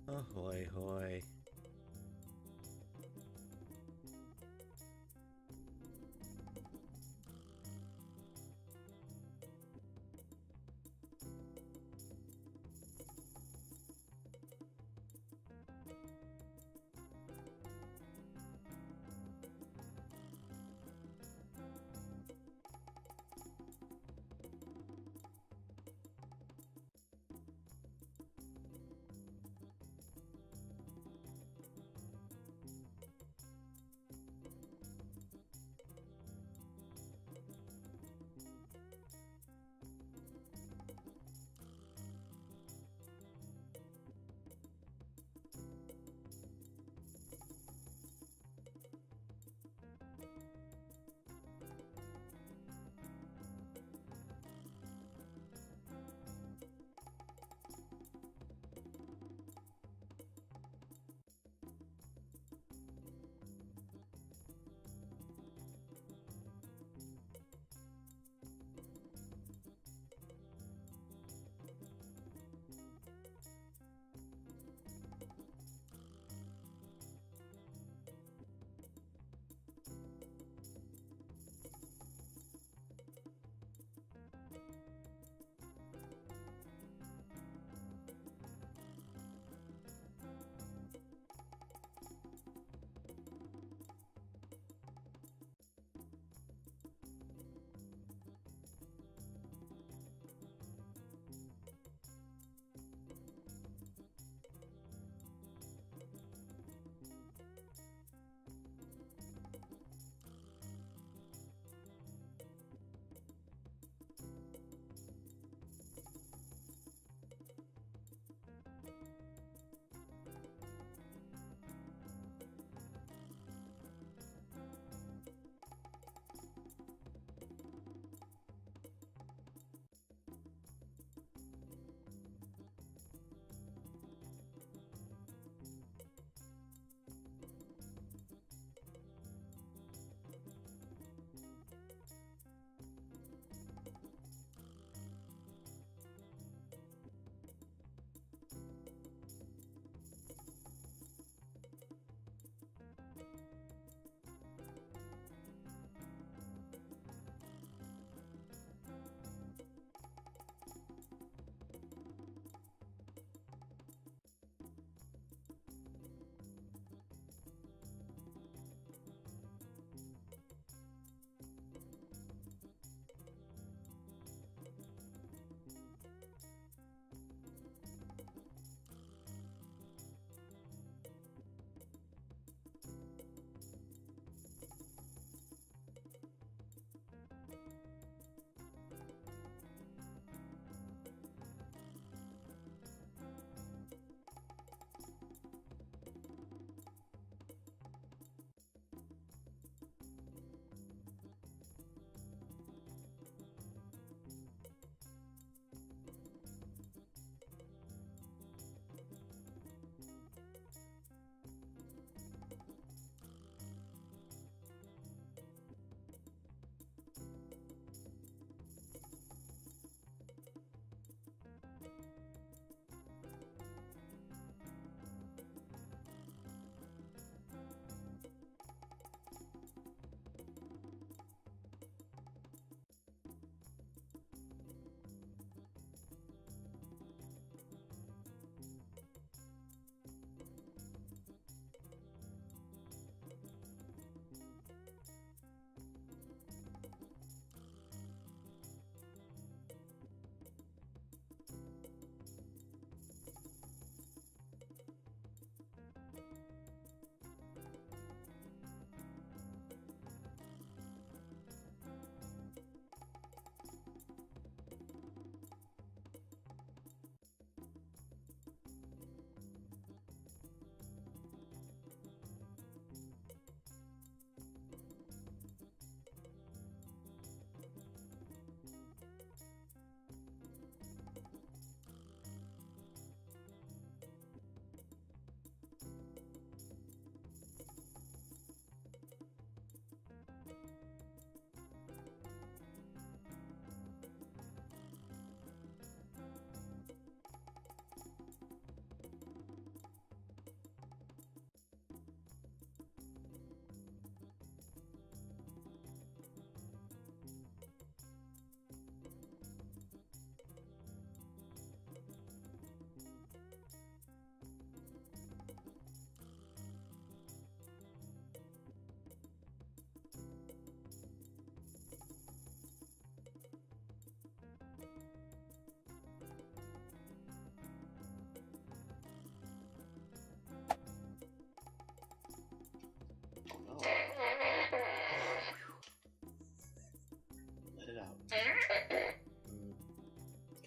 Ahoy, hoy.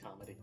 Comedy.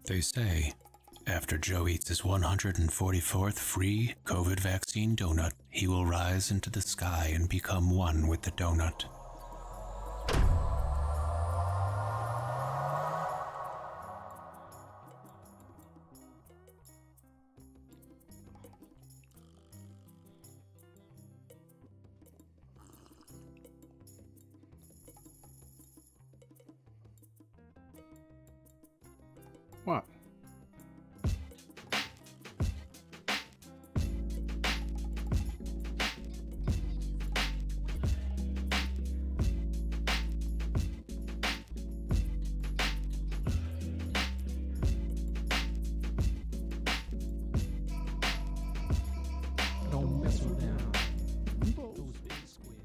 They say, after Joe eats his 144th free COVID vaccine donut, he will rise into the sky and become one with the donut. What? Don't mess with them. Those big squares.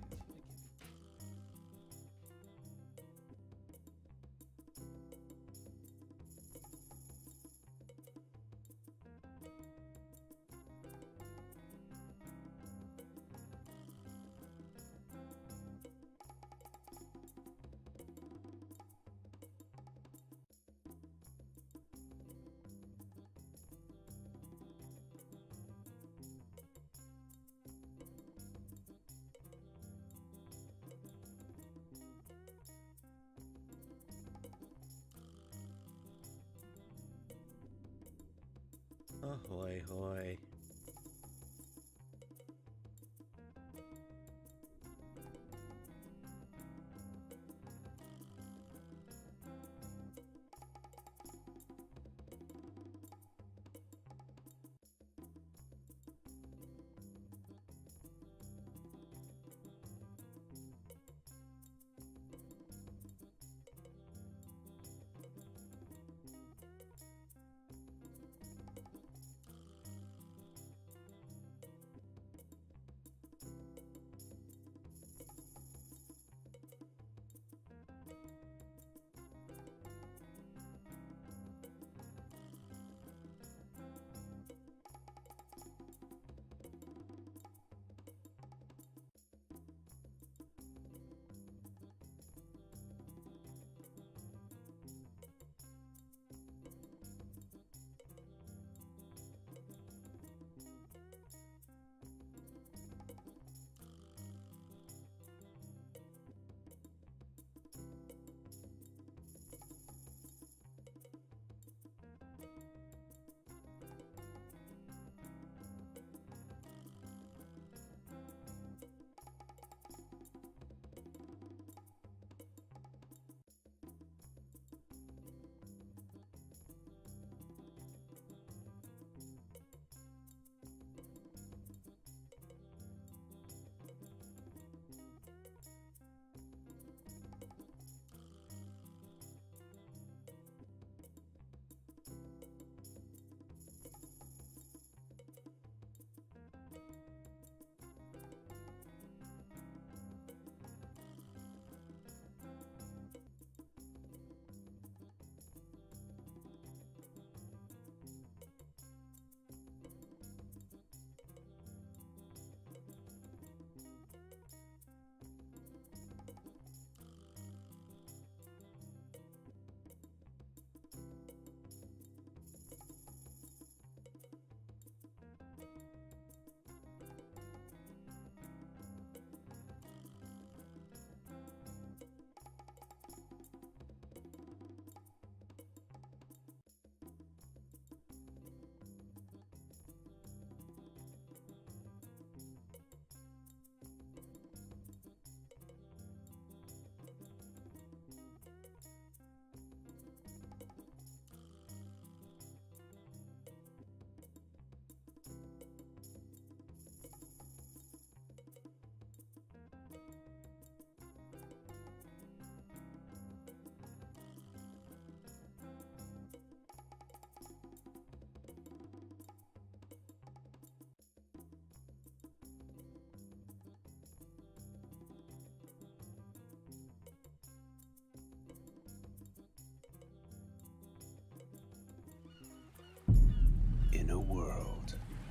Ahoy, hoy.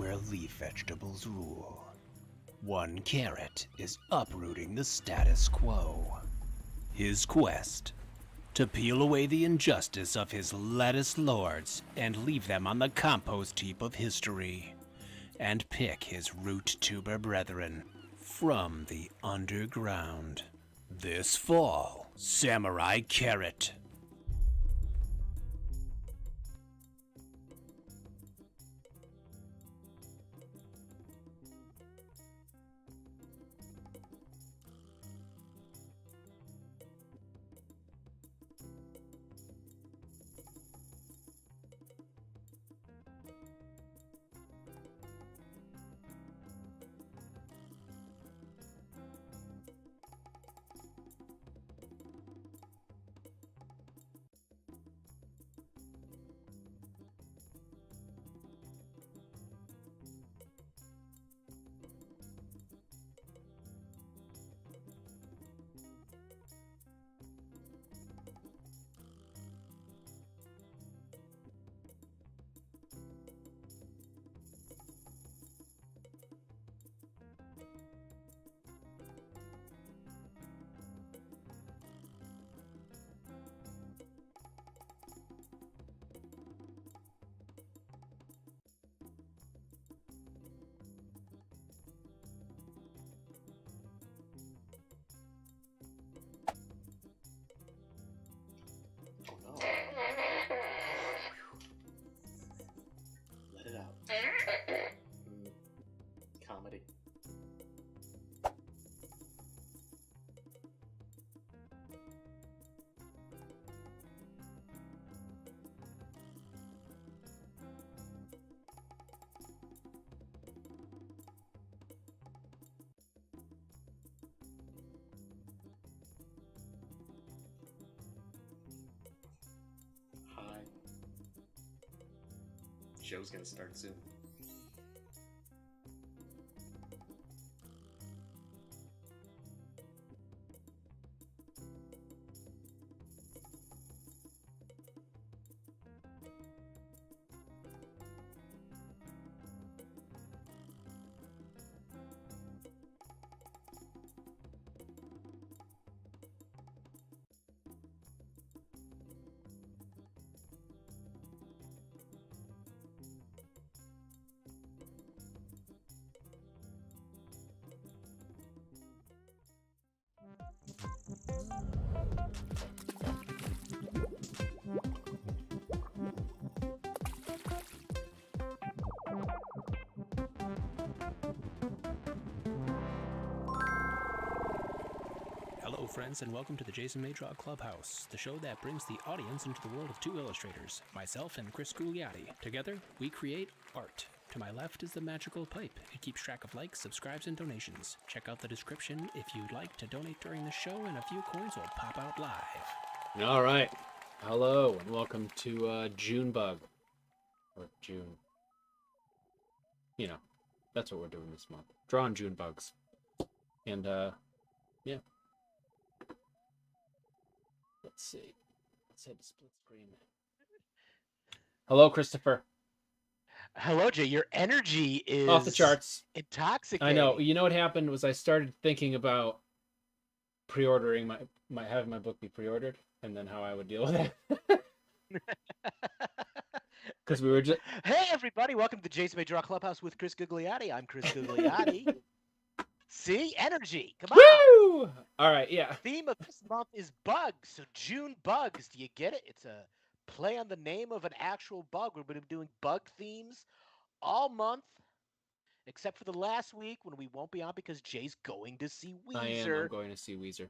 where leaf vegetables rule. One carrot is uprooting the status quo. His quest to peel away the injustice of his lettuce lords and leave them on the compost heap of history, and pick his root tuber brethren from the underground. This fall, Samurai Carrot. Oh no. Let it out. Comedy. Hi. Show's gonna start soon. Hello, friends, and welcome to the Jason May Draw Clubhouse, the show that brings the audience into the world of two illustrators, myself and Chris Gugliotti. Together, we create art. To my left is the magical pipe. It keeps track of likes, subscribes, and donations. Check out the description if you'd like to donate during the show, and a few coins will pop out live. All right. Hello, and welcome to Junebug. Or June. You know, that's what we're doing this month. Drawing June bugs. And, yeah. Let's see. Let's hit the split screen. Hello, Christopher. Hello, Jay. Your energy is Off the charts. intoxicating. I know. You know what happened was I started thinking about pre-ordering my having my book be pre-ordered, and then how I would deal with it. Because we were just Hey, everybody. Welcome to the Jason May Draw Clubhouse with Chris Gugliotti. I'm Chris Gugliotti. See? Energy. Come on. woo. All right, yeah. Theme of this month is bugs. So June bugs. Do you get it? It's a play on the name of an actual bug. We've been doing bug themes all month, except for the last week when we won't be on because Jay's going to see Weezer. I am. I'm going to see Weezer.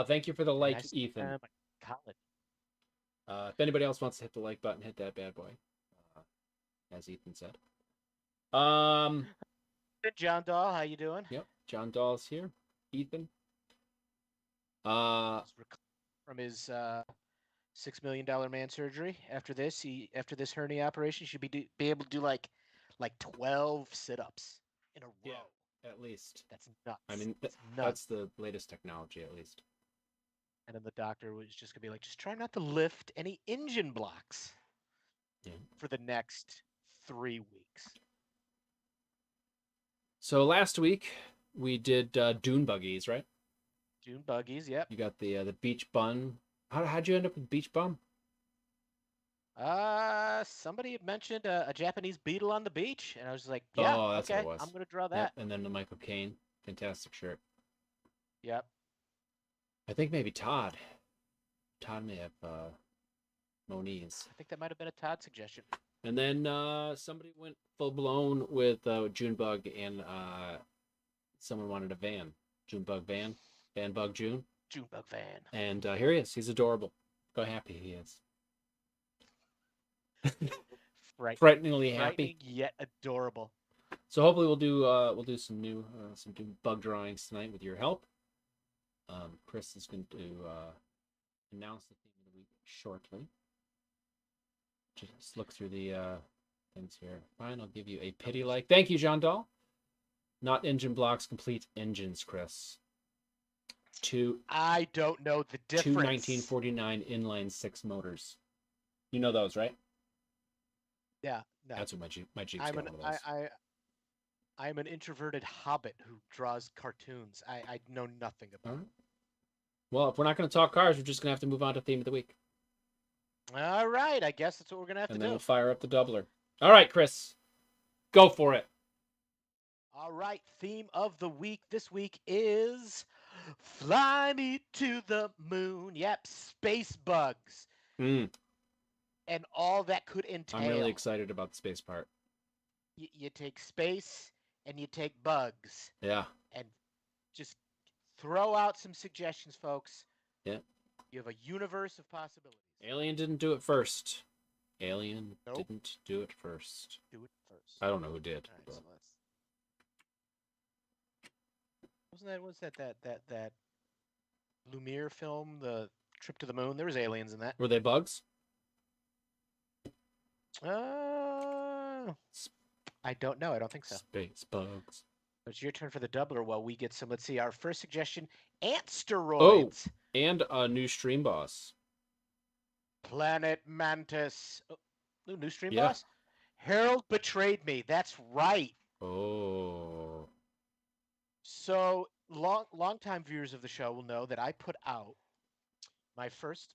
Thank you for the And like, I see Ethan. them at college. If anybody else wants to hit the like button, hit that bad boy, as Ethan said. Good, John Dahl. How you doing? Yep. John Dahl's here. Ethan. He's from his $6 million man surgery. After this hernia operation, he should be able to do like 12 sit-ups in a row. Yeah, at least. That's nuts. I mean, That's nuts. that's the latest technology, at least. And then the doctor was just gonna be like, just try not to lift any engine blocks Yeah. for the next 3 weeks. So last week we did dune buggies, right? June buggies. Yep. You got the beach bun. How'd you end up with beach bum? Somebody had mentioned a Japanese beetle on the beach, and I was just like, yeah, Oh, that's what okay, it was. I'm gonna draw Yep, that. and then the Michael Caine, fantastic shirt. Yep. I think maybe Todd. Todd may have Moniz. I think that might have been a Todd suggestion. And then somebody went full blown with Junebug, and someone wanted a van. Junebug van. Van Bug June. Junebug van. And here he is. He's adorable. Look how happy he is. Frighteningly happy. Frightening yet adorable. So hopefully we'll do some new bug drawings tonight with your help. Chris is going to announce the theme of the week shortly. Just look through the things here. Fine, I'll give you a pity like. Thank you, Jean Dahl. Not engine blocks, complete engines, Chris. I don't know the difference. Two 1949 inline 6 motors. You know those, right? Yeah, no. That's what my Jeep's got one of those. I'm an introverted hobbit who draws cartoons. I know nothing about it. Well, if we're not going to talk cars, we're just going to have to move on to theme of the week. All right, I guess that's what we're going to have to do. And then we'll fire up the doubler. All right, Chris. Go for it. All right, theme of the week this week is Fly Me to the Moon. Yep, space bugs. Mm. And all that could entail. I'm really excited about the space part. You take space and you take bugs. Yeah. And just throw out some suggestions, folks. Yeah. You have a universe of possibilities. Alien didn't do it first. Alien Nope. didn't do it first. Do it first. I don't know who did. All right, But... so wasn't that Lumiere film, The Trip to the Moon? There was aliens in that. Were they bugs? I don't know. I don't think so. Space bugs. It's your turn for the doubler while we get some. Let's see. Our first suggestion: Antsteroids. Oh, and a new stream boss. Planet Mantis. Oh, new stream Yeah. boss. Harold betrayed me. That's right. Oh. So long-time viewers of the show will know that I put out my first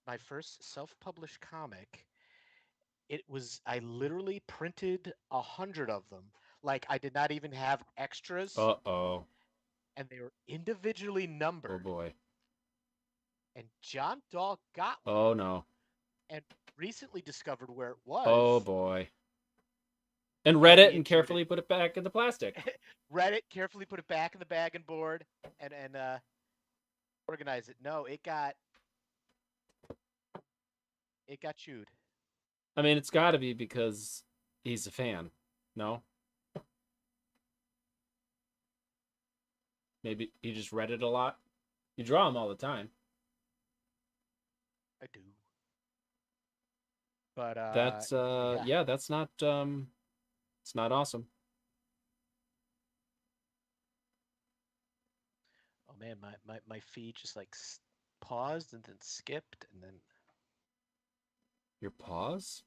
self-published comic. I literally printed 100 of them. Like, I did not even have extras. Uh-oh. And they were individually numbered. Oh, boy. And John Dahl got one. Oh, no. And recently discovered where it was. Oh, boy. And read it and carefully put it back in the plastic. Read it, carefully put it back in the bag and board, and organize it. No, it got chewed. I mean, it's got to be because he's a fan. No? Maybe he just read it a lot. You draw him all the time. I do. But That's yeah, that's not it's not awesome. Oh man, my feed just like paused and then skipped and then Your pause?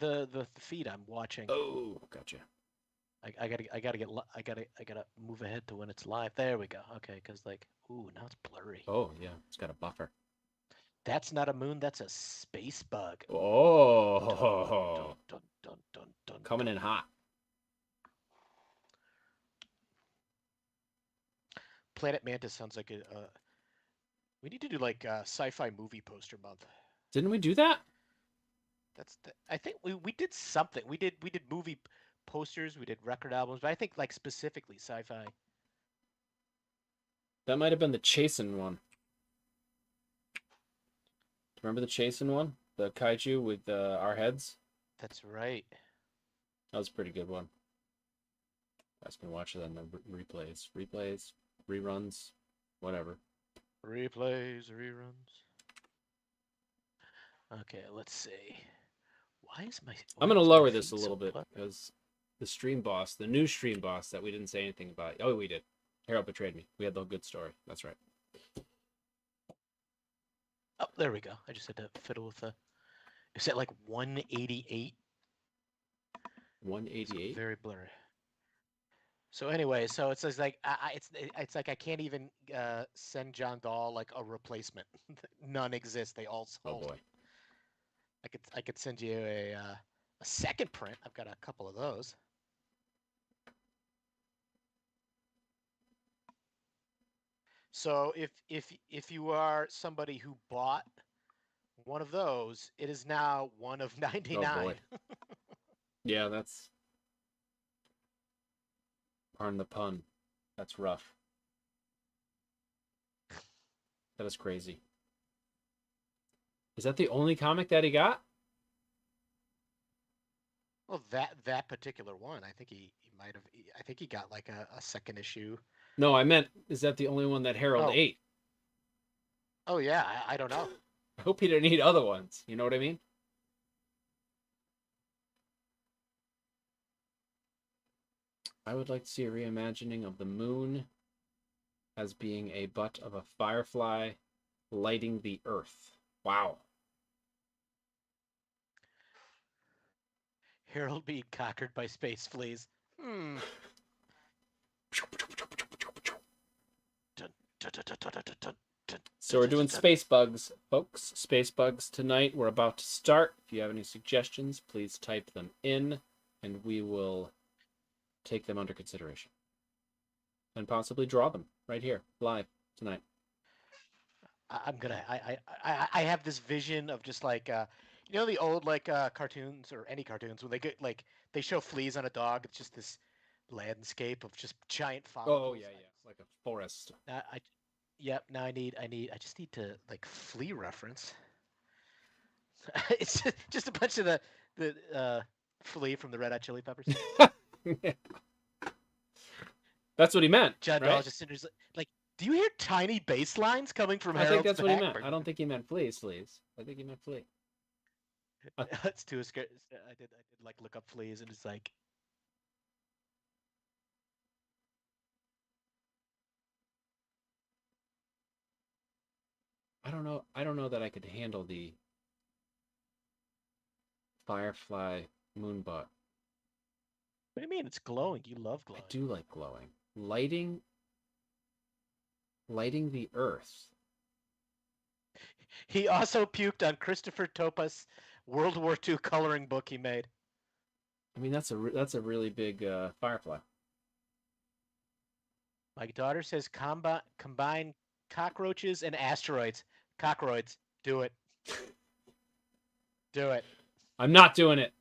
the feed I'm watching. Oh, gotcha. I gotta move ahead to when it's live. There we go. Okay, because like, ooh, now it's blurry. Oh, yeah, it's got a buffer. That's not a moon. That's a space bug. Oh, Dun, coming in hot. Planet Mantis sounds like we need to do like a sci-fi movie poster month. Didn't we do that? I think we did something. We did movie posters. We did record albums. But I think like specifically sci-fi. That might have been the Chasen one. Remember the Chasen one? The kaiju with our heads? That's right. That was a pretty good one. I was going to watch it on the replays. Replays, reruns, whatever. Replays, reruns. Okay, let's see. Why is my... I'm going to lower this a little bit because the stream boss, the new stream boss that we didn't say anything about. Oh, we did. Harold betrayed me. We had the good story. That's right. Oh, there we go. I just had to fiddle with the... Is that like 188? 188? Very blurry. So anyway, so it's just like it's like I can't even send John Dahl like a replacement. None exist. They all Oh sold. boy. I could send you a second print. I've got a couple of those. So if you are somebody who bought one of those, it is now one of 99. Oh boy. Yeah, that's. Pardon the pun. That's rough. That is crazy. Is that the only comic that he got? Well, that particular one, I think he might have. I think he got like a second issue. No, I meant, is that the only one that Harold Oh. ate? Oh yeah, I don't know. I hope he didn't eat other ones. You know what I mean? I would like to see a reimagining of the moon as being a butt of a firefly lighting the earth. Wow. Harold being conquered by space fleas. Hmm. So we're doing space bugs, folks. Space bugs tonight. We're about to start. If you have any suggestions, please type them in, and we will take them under consideration. And possibly draw them right here, live, tonight. I'm gonna. I have this vision of just like you know the old like cartoons or any cartoons when they get like they show fleas on a dog. It's just this landscape of just giant follicles. Oh, yeah, yeah. Like a forest. Yep. Now I just need to like flea reference. It's just a bunch of the flea from the Red Hot Chili Peppers. That's what he meant, John right? Dahl just like, do you hear tiny bass lines coming from I Harold's think that's what he back? meant. I don't think he meant fleas. I think he meant flea. It's too scary. I did like look up fleas and it's like I don't know that I could handle the firefly moonbutt. what do you mean? It's glowing. You love glowing. I do like glowing. Lighting the earth. He also puked on Christopher Topa's World War II coloring book he made. I mean, that's a really big firefly. My daughter says combine cockroaches and asteroids. Cockroids. Do it. Do it. I'm not doing it.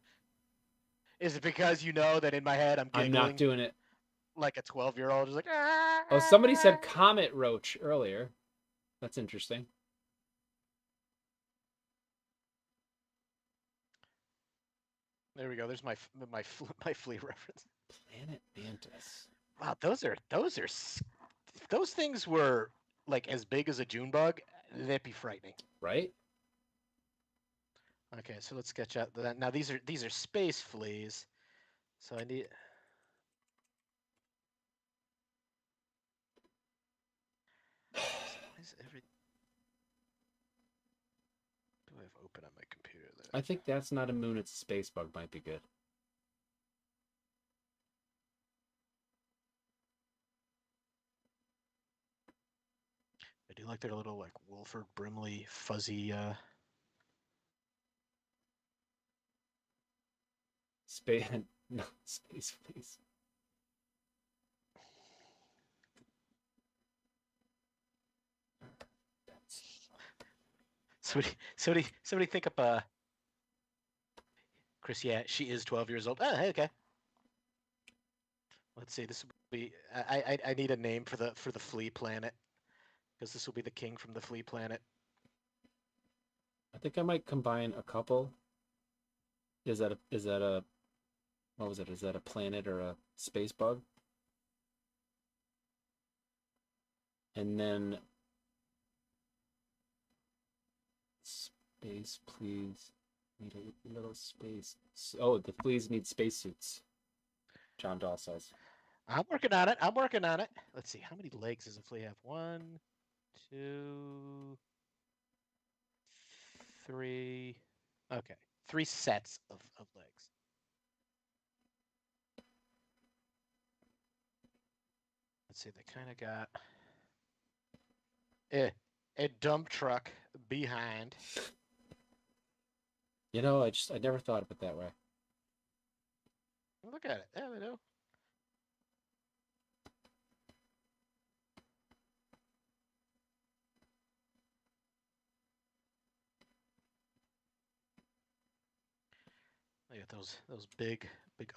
Is it because you know that in my head I'm giggling I'm not doing it. like a 12-year-old? Just like, Oh, somebody said comet roach earlier. That's interesting. There we go. There's my flea reference. Planet Mantis. Wow, those things were like as big as a June bug. That'd be frightening. Right? Okay, so let's sketch out that. Now these are space fleas. So I need. Why is every... do I have open on my computer there? I think that's not a moon, it's a space bug. Might be good. I do like their little like Wilford Brimley fuzzy Space no, space fleas. Somebody think up Chris, yeah, she is 12 years old. Oh, hey, okay. Let's see. This will be. I need a name for the flea planet, because this will be the king from the flea planet. I think I might combine a couple. Is that a what was it? Is that a planet or a space bug? And then space, please. Need a little space. Oh, the fleas need spacesuits. John Dahl says. I'm working on it. I'm working on it. Let's see. How many legs does a flea have? 1, 2, 3. Okay. 3 sets of legs. Let's see, they kind of got a dump truck behind. You know, I never thought of it that way. Look at it. There we go. Look at those big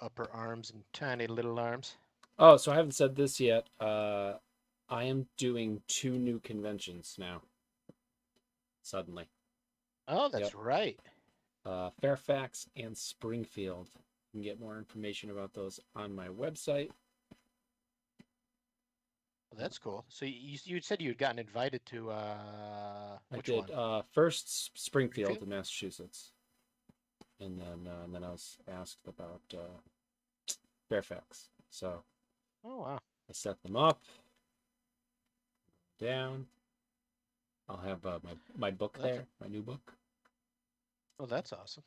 upper arms and tiny little arms. Oh, so I haven't said this yet. I am doing 2 new conventions now. Suddenly. Oh, that's right. Fairfax and Springfield. You can get more information about those on my website. Well, that's cool. So you said you had gotten invited to which I did one? first Springfield Springfield? in Massachusetts, and then I was asked about Fairfax. So Oh wow. I set them up. Down. I'll have my book That's there, my new book. Oh, that's awesome.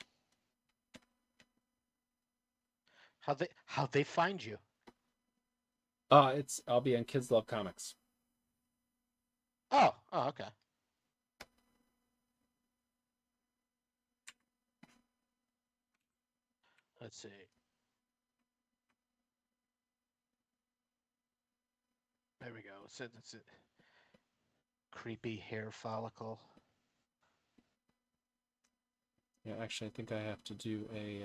How'd they find you? I'll be on Kids Love Comics. Oh, okay. Let's see. There we go. It's a creepy hair follicle. Yeah, actually, I think I have to do a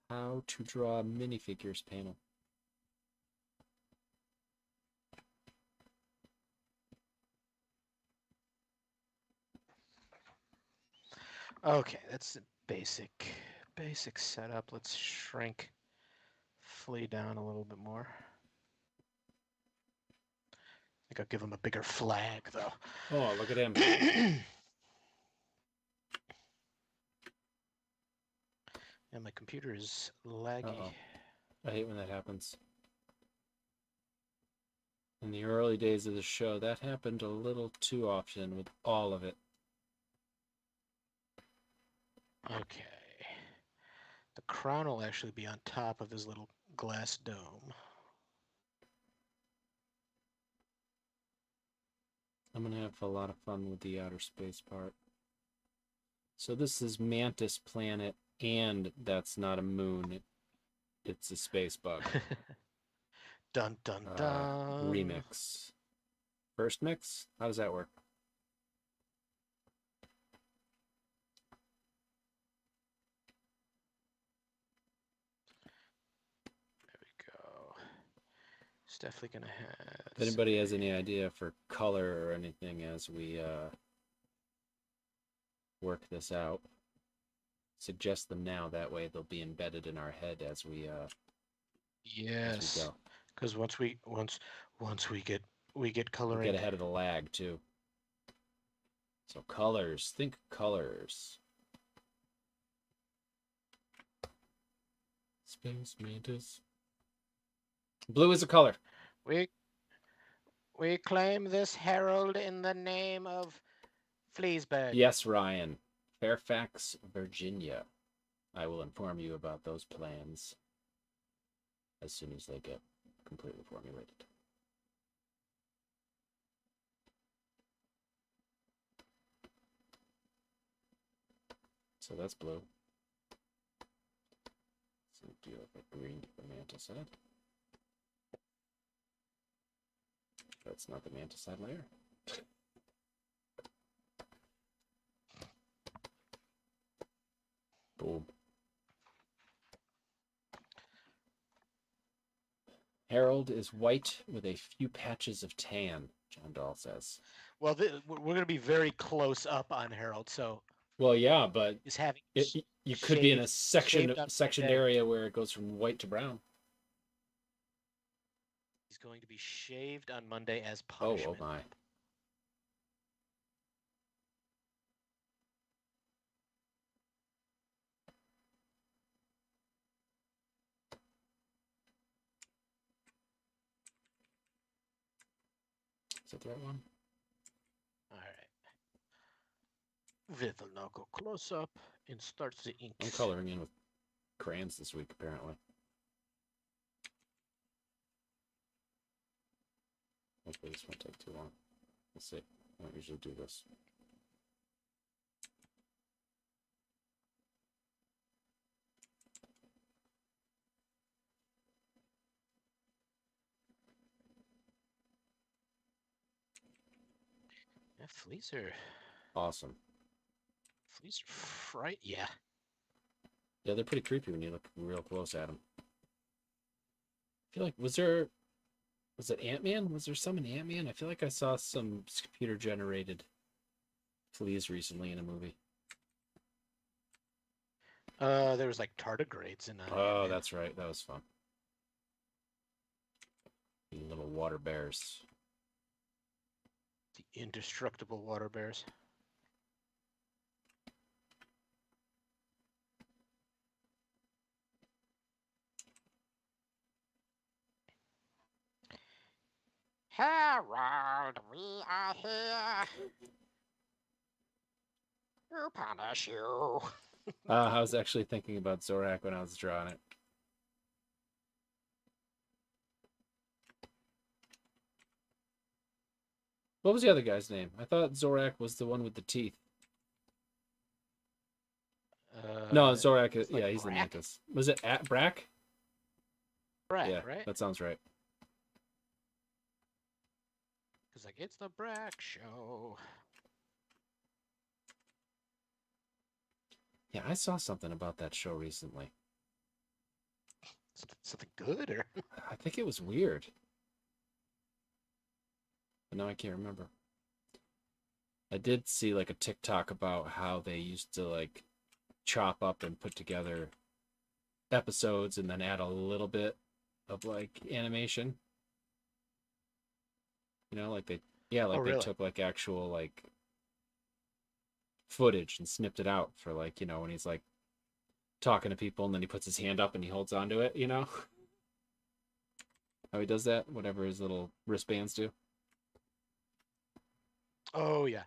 how to draw minifigures panel. Okay, that's a basic setup. Let's shrink Flea down a little bit more. I think I'll give him a bigger flag, though. Oh, look at him. And my computer is laggy. Uh-oh. I hate when that happens. In the early days of the show, that happened a little too often with all of it. Okay. The crown will actually be on top of his little glass dome. I'm going to have a lot of fun with the outer space part. So this is Mantis Planet, and that's not a moon. It's a space bug. Dun dun dun. Remix. First mix? How does that work? There we go. It's definitely gonna have. If anybody has any idea for color or anything as we work this out, suggest them now. That way they'll be embedded in our head as we Yes. go. Because once we get We'll coloring. get ahead of the lag too. So colors, think colors. Space Mantis. Blue is a color. We claim this herald in the name of Fleasburg. Yes, Ryan. Fairfax, Virginia. I will inform you about those plans as soon as they get completely formulated. So that's blue. So do a green for the mantis head. That's not the mantis head layer. Boom. Harold is white with a few patches of tan, John Dahl says. Well, we're going to be very close up on Harold, so Well, yeah, but is having you could be in a shaved on sectioned Monday. area where it goes from white to brown. He's going to be shaved on Monday as Oh, punishment. oh my. Is that the right one? All right. Viv will now go close up and starts the ink. I'm coloring in with crayons this week, apparently. Hopefully this won't take too long. Let's see. I don't usually do this. Yeah, fleas are Awesome. right. Yeah. Yeah, they're pretty creepy when you look real close at them. I feel like, was it Ant-Man? Was there some in Ant-Man? I feel like I saw some computer-generated fleas recently in a movie. There was like tardigrades in Oh, Ant-Man. that's right. That was fun. The little water bears. The indestructible water bears. Harold, we are here to punish you. I was actually thinking about Zorak when I was drawing it. What was the other guy's name? I thought Zorak was the one with the teeth. No, Zorak is, like yeah, he's Brack? the Mantis. Was it at Brack? Brack, Yeah, right? that sounds right. Because like it's the Brack Show. Yeah, I saw something about that show recently. Something good or? I think it was weird. But now I can't remember. I did see like a TikTok about how they used to like chop up and put together episodes and then add a little bit of like animation. You know, like they really? took like actual like footage and snipped it out for like, you know, when he's like talking to people and then he puts his hand up and he holds onto it, you know? How he does that, whatever his little wristbands do. Oh yeah.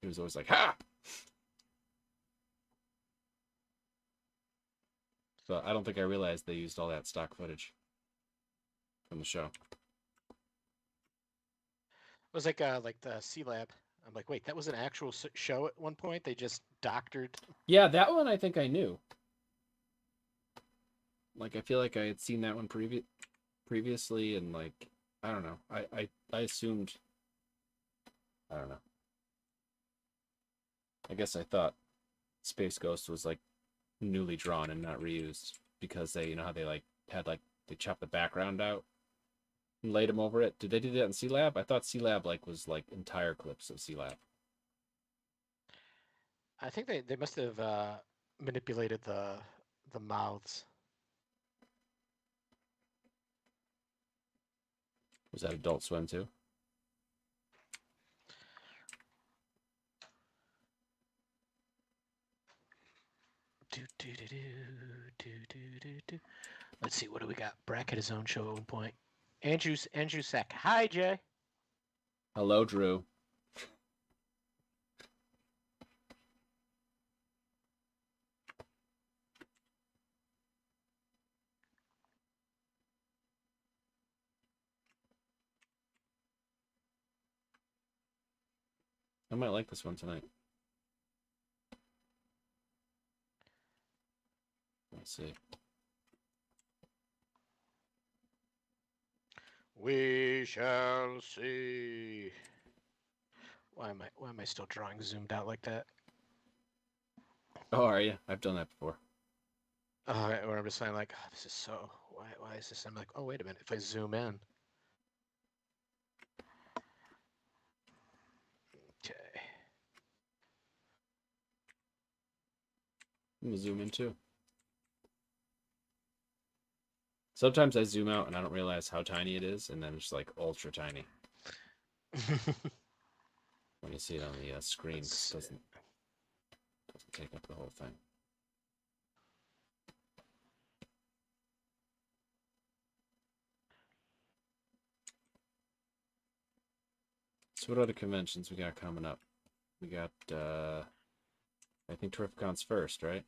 He was always like, ha! So I don't think I realized they used all that stock footage from the show. It was like the C Lab. I'm like, wait, that was an actual show at one point. They just doctored. Yeah, that one I think I knew. Like I feel like I had seen that one previously, and like I don't know. I assumed. I don't know. I guess I thought Space Ghost was like newly drawn and not reused because they, you know how they like had like they chopped the background out and laid them over it. Did they do that in C Lab? I thought C Lab like was like entire clips of C Lab. I think they must have manipulated the mouths. Was that Adult Swim too? Let's see, what do we got? Brack had his own show at one point. Andrew Sack. Hi, Jay. Hello, Drew. I might like this one tonight. Let's see. We shall see. Why am I still drawing zoomed out like that? Oh, are you? I've done that before. Where I'm just saying like, oh, this is so. Why is this? I'm like, oh wait a minute. If I zoom in. Okay. I'm gonna zoom in too. Sometimes I zoom out and I don't realize how tiny it is, and then it's like ultra tiny when you see it on the screen. 'Cause it doesn't take up the whole thing. So what other conventions we got coming up? We got I think Terrificon's first, right?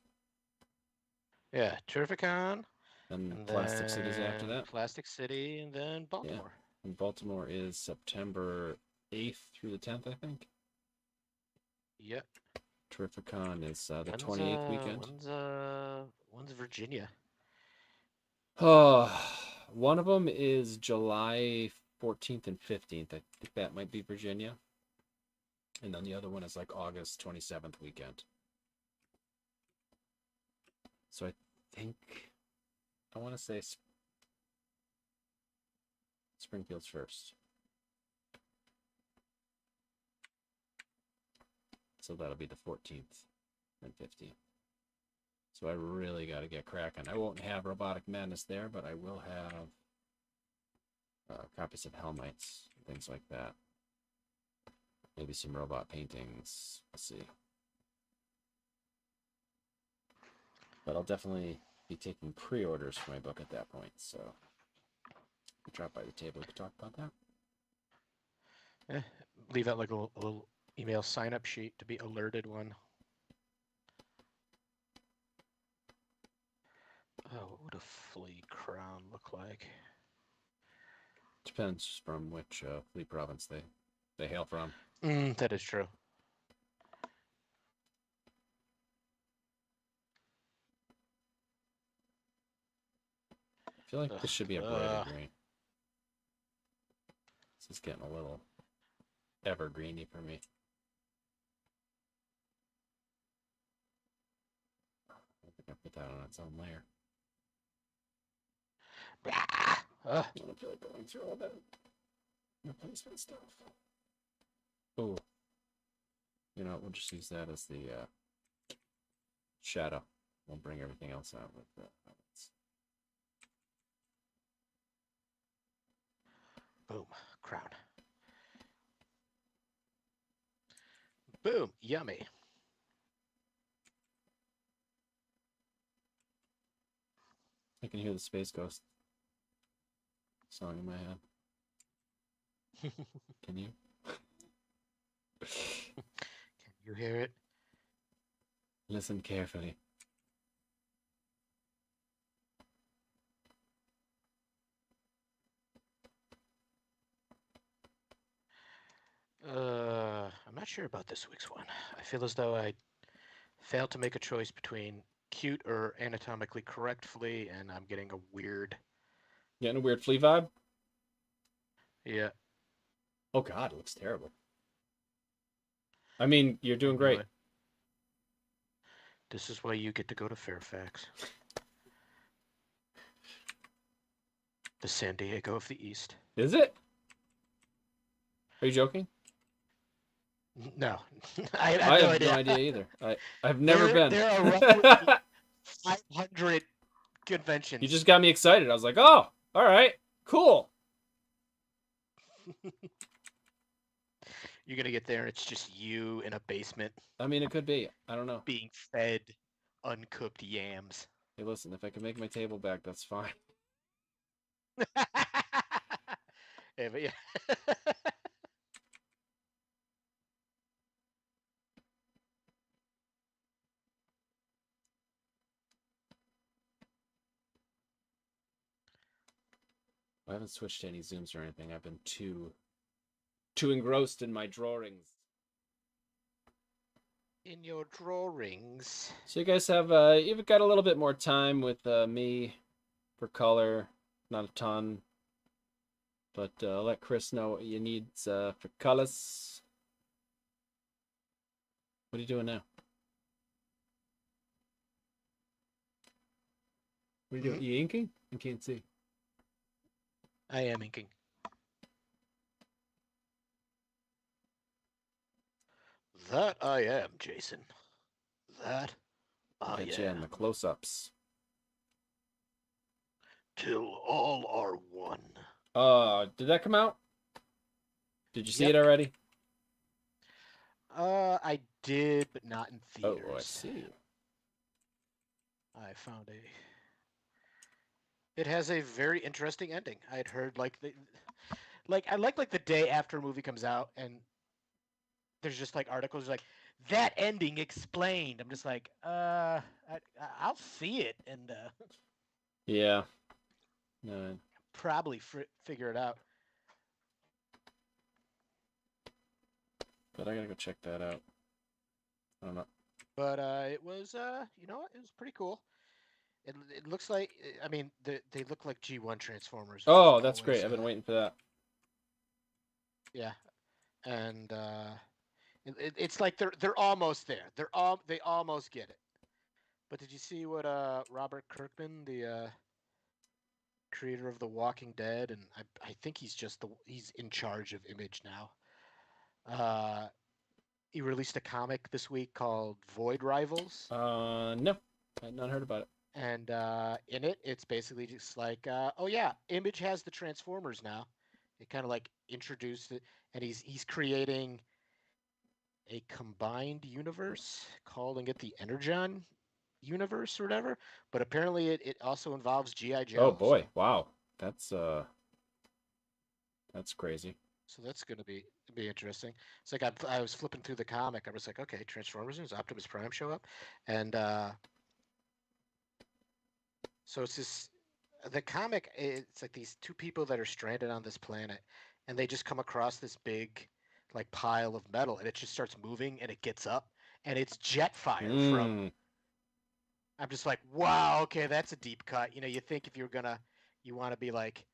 Yeah, Terrificon. And Plastic City's after that. Plastic City, and then Baltimore. Yeah. And Baltimore is September 8th through the 10th, I think. Yep. Terrificon is the When's, 28th weekend. When's Virginia? Oh, one of them is July 14th and 15th. I think that might be Virginia. And then the other one is like August 27th weekend. So I think, I want to say Springfield's first. So that'll be the 14th and 15th. So I really got to get cracking. I won't have Robotic Madness there, but I will have copies of Hellmites, things like that. Maybe some robot paintings. Let's see. But I'll definitely be taking pre-orders for my book at that point. So drop by the table to talk about that. Leave out like a little email sign-up sheet to be alerted when. Oh, what would a flea crown look like? Depends from which flea province they hail from. That is true. I feel like this should be a brighter green. This is getting a little evergreeny for me. I think I put that on its own layer. I don't feel like going through all that replacement stuff. Oh, you know, we'll just use that as the shadow. We'll bring everything else out with the highlights. Boom, crown. Boom, yummy. I can hear the Space Ghost song in my head. Can you? Can you hear it? Listen carefully. I'm not sure about this week's one. I feel as though I failed to make a choice between cute or anatomically correct flea, and I'm getting a weird. Getting a weird flea vibe? Yeah. Oh god, it looks terrible. I mean, you're doing great. This is why you get to go to Fairfax. The San Diego of the East. Is it? Are you joking? No. I have I no have idea. no idea either. I've never been. There are roughly 500 conventions. You just got me excited. I was like, oh, all right, cool. You're going to get there and it's just you in a basement. I mean, it could be. I don't know. Being fed uncooked yams. Hey, listen, if I can make my table back, that's fine. Yeah, but yeah. I haven't switched to any zooms or anything. I've been too engrossed in my drawings. In your drawings. So you guys have you've got a little bit more time with me for color, not a ton, but let Chris know what you need for colors. What are you doing now? What are you doing? You inking? I can't see. I am inking. That I am, Jason. That I Get you in am. the close-ups. Till all are one. Did that come out? Did you see Yep. it already? I did, but not in theaters. Oh, I see. I found It has a very interesting ending. I had heard I like the day after a movie comes out and there's just like articles like that ending explained. I'm just like, I'll see it and Yeah. No. probably figure it out. But I gotta go check that out. I don't know. But it was, you know what? It was pretty cool. It looks like, I mean, they look like G1 Transformers. Which Oh, is that's great. always, I've been waiting for that. Yeah, and it's like they're almost there. They almost get it. But did you see what Robert Kirkman, the creator of The Walking Dead, and I think he's in charge of Image now. He released a comic this week called Void Rivals, No, I've not heard about it. and in it, it's basically just like, oh yeah, Image has the Transformers now. It kind of like introduced it, and he's creating a combined universe, calling it the Energon universe or whatever. But apparently, it also involves GI Joe. Oh boy, wow, that's crazy. So that's going to be interesting. It's like I was flipping through the comic. I was like, okay, Transformers and Optimus Prime show up, and so it's this. The comic. It's like these two people that are stranded on this planet, and they just come across this big, like pile of metal, and it just starts moving, and it gets up, and it's Jetfire from. I'm just like, wow, okay, that's a deep cut. You know, you think if you want to be like,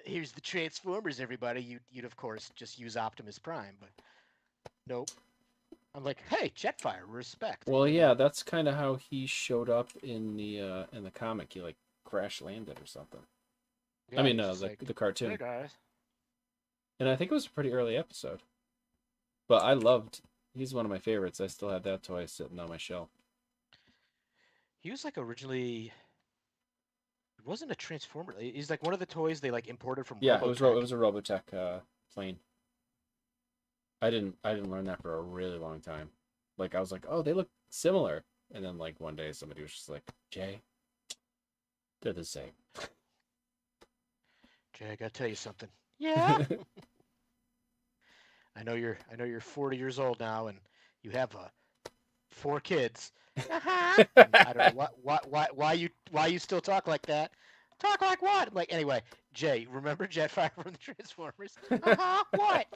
here's the Transformers, everybody, you'd of course just use Optimus Prime, but nope. I'm like, hey, Jetfire, respect. Well, yeah, that's kind of how he showed up in the comic. He like crash landed or something. Yeah, I mean, he's the like, cartoon. Hey guys. And I think it was a pretty early episode. But he's one of my favorites. I still have that toy sitting on my shelf. He was like originally. It wasn't a Transformer. He's like one of the toys they like imported from. Yeah, Robotech. it was a Robotech plane. I didn't learn that for a really long time. Like I was like, oh, they look similar, and then like one day somebody was just like, Jay, they're the same. Jay, I gotta tell you something. Yeah. I know you're 40 years old now, and you have 4 kids. I don't know why you still talk like that. Talk like what? I'm like, anyway, Jay, remember Jetfire from the Transformers? What?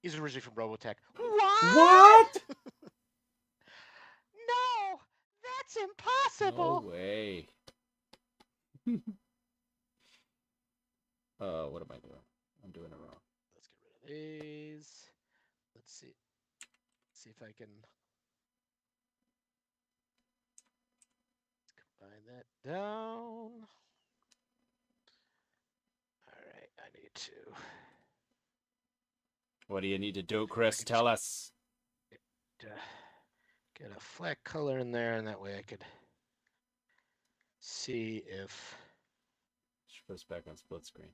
He's originally from Robotech. What? No, that's impossible. No way. What am I doing? I'm doing it wrong. Let's get rid of these. Let's see. See if I can combine that down. All right, I need to What do you need to do, Chris? Tell us. get a flat color in there, and that way I could see if Should put us back on split screen.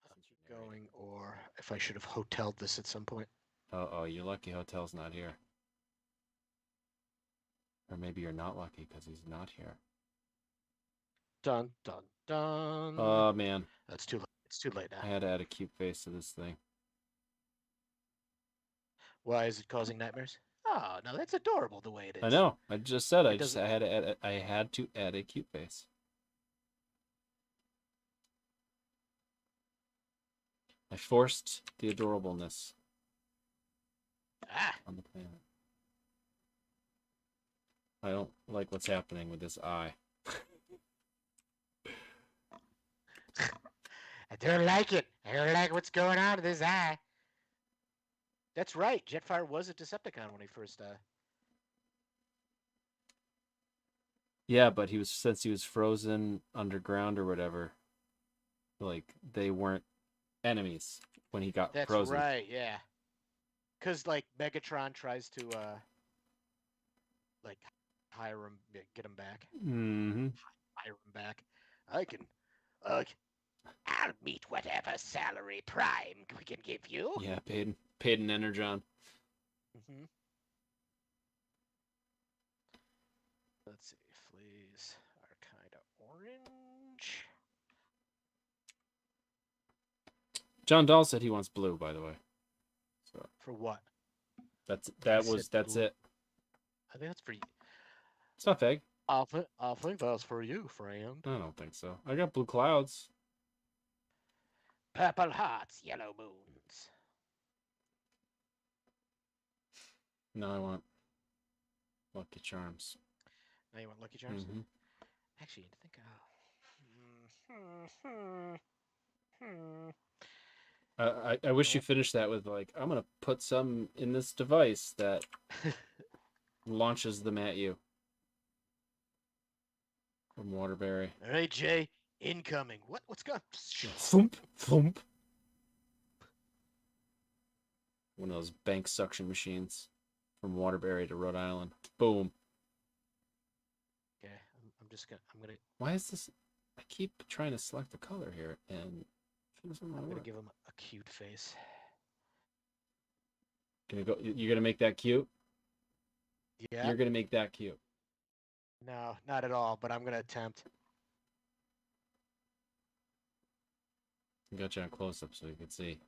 I'm going, or if I should have hoteled this at some point. Oh, you're lucky Hotel's not here. Or maybe you're not lucky because he's not here. Dun dun dun. Oh man, That's too late. It's too late now. I had to add a cute face to this thing. Why is it causing nightmares? Oh no, that's adorable the way it is. I know. I just said It doesn't- I had to add a cute face. I forced the adorableness Ah, on the planet. I don't like what's happening with this eye. I don't like it. I don't like what's going on with his eye. That's right. Jetfire was a Decepticon when he first. Yeah, but since he was frozen underground or whatever, like they weren't enemies when he got That's frozen. right. Yeah. Because like Megatron tries to like hire him, get him back. Mm-hmm. Hire him back. I can. I'll meet whatever salary Prime we can give you. Yeah, paid an Energon. Mm-hmm. Let's see. Fleas are kind of orange. John Dahl said he wants blue, by the way. So For what? that's said blue. it. I think that's for you. It's not vague. I think that's for you, friend. I don't think so. I got blue clouds. Purple hearts, yellow moons. No, I want Lucky Charms. Now you want Lucky Charms? Mm-hmm. Actually, I think I wish you finished that with like, I'm gonna put some in this device that launches them at you. From Waterbury. All right, Jay, incoming. What's going? Thump, thump. One of those bank suction machines from Waterbury to Rhode Island. Boom. Okay, I'm gonna Why is this? I keep trying to select the color here, and it doesn't want I'm to gonna work. give him a cute face. Gonna go. You're gonna make that cute. Yeah. You're gonna make that cute. No, not at all. But I'm gonna attempt. I got you on close up so you can see.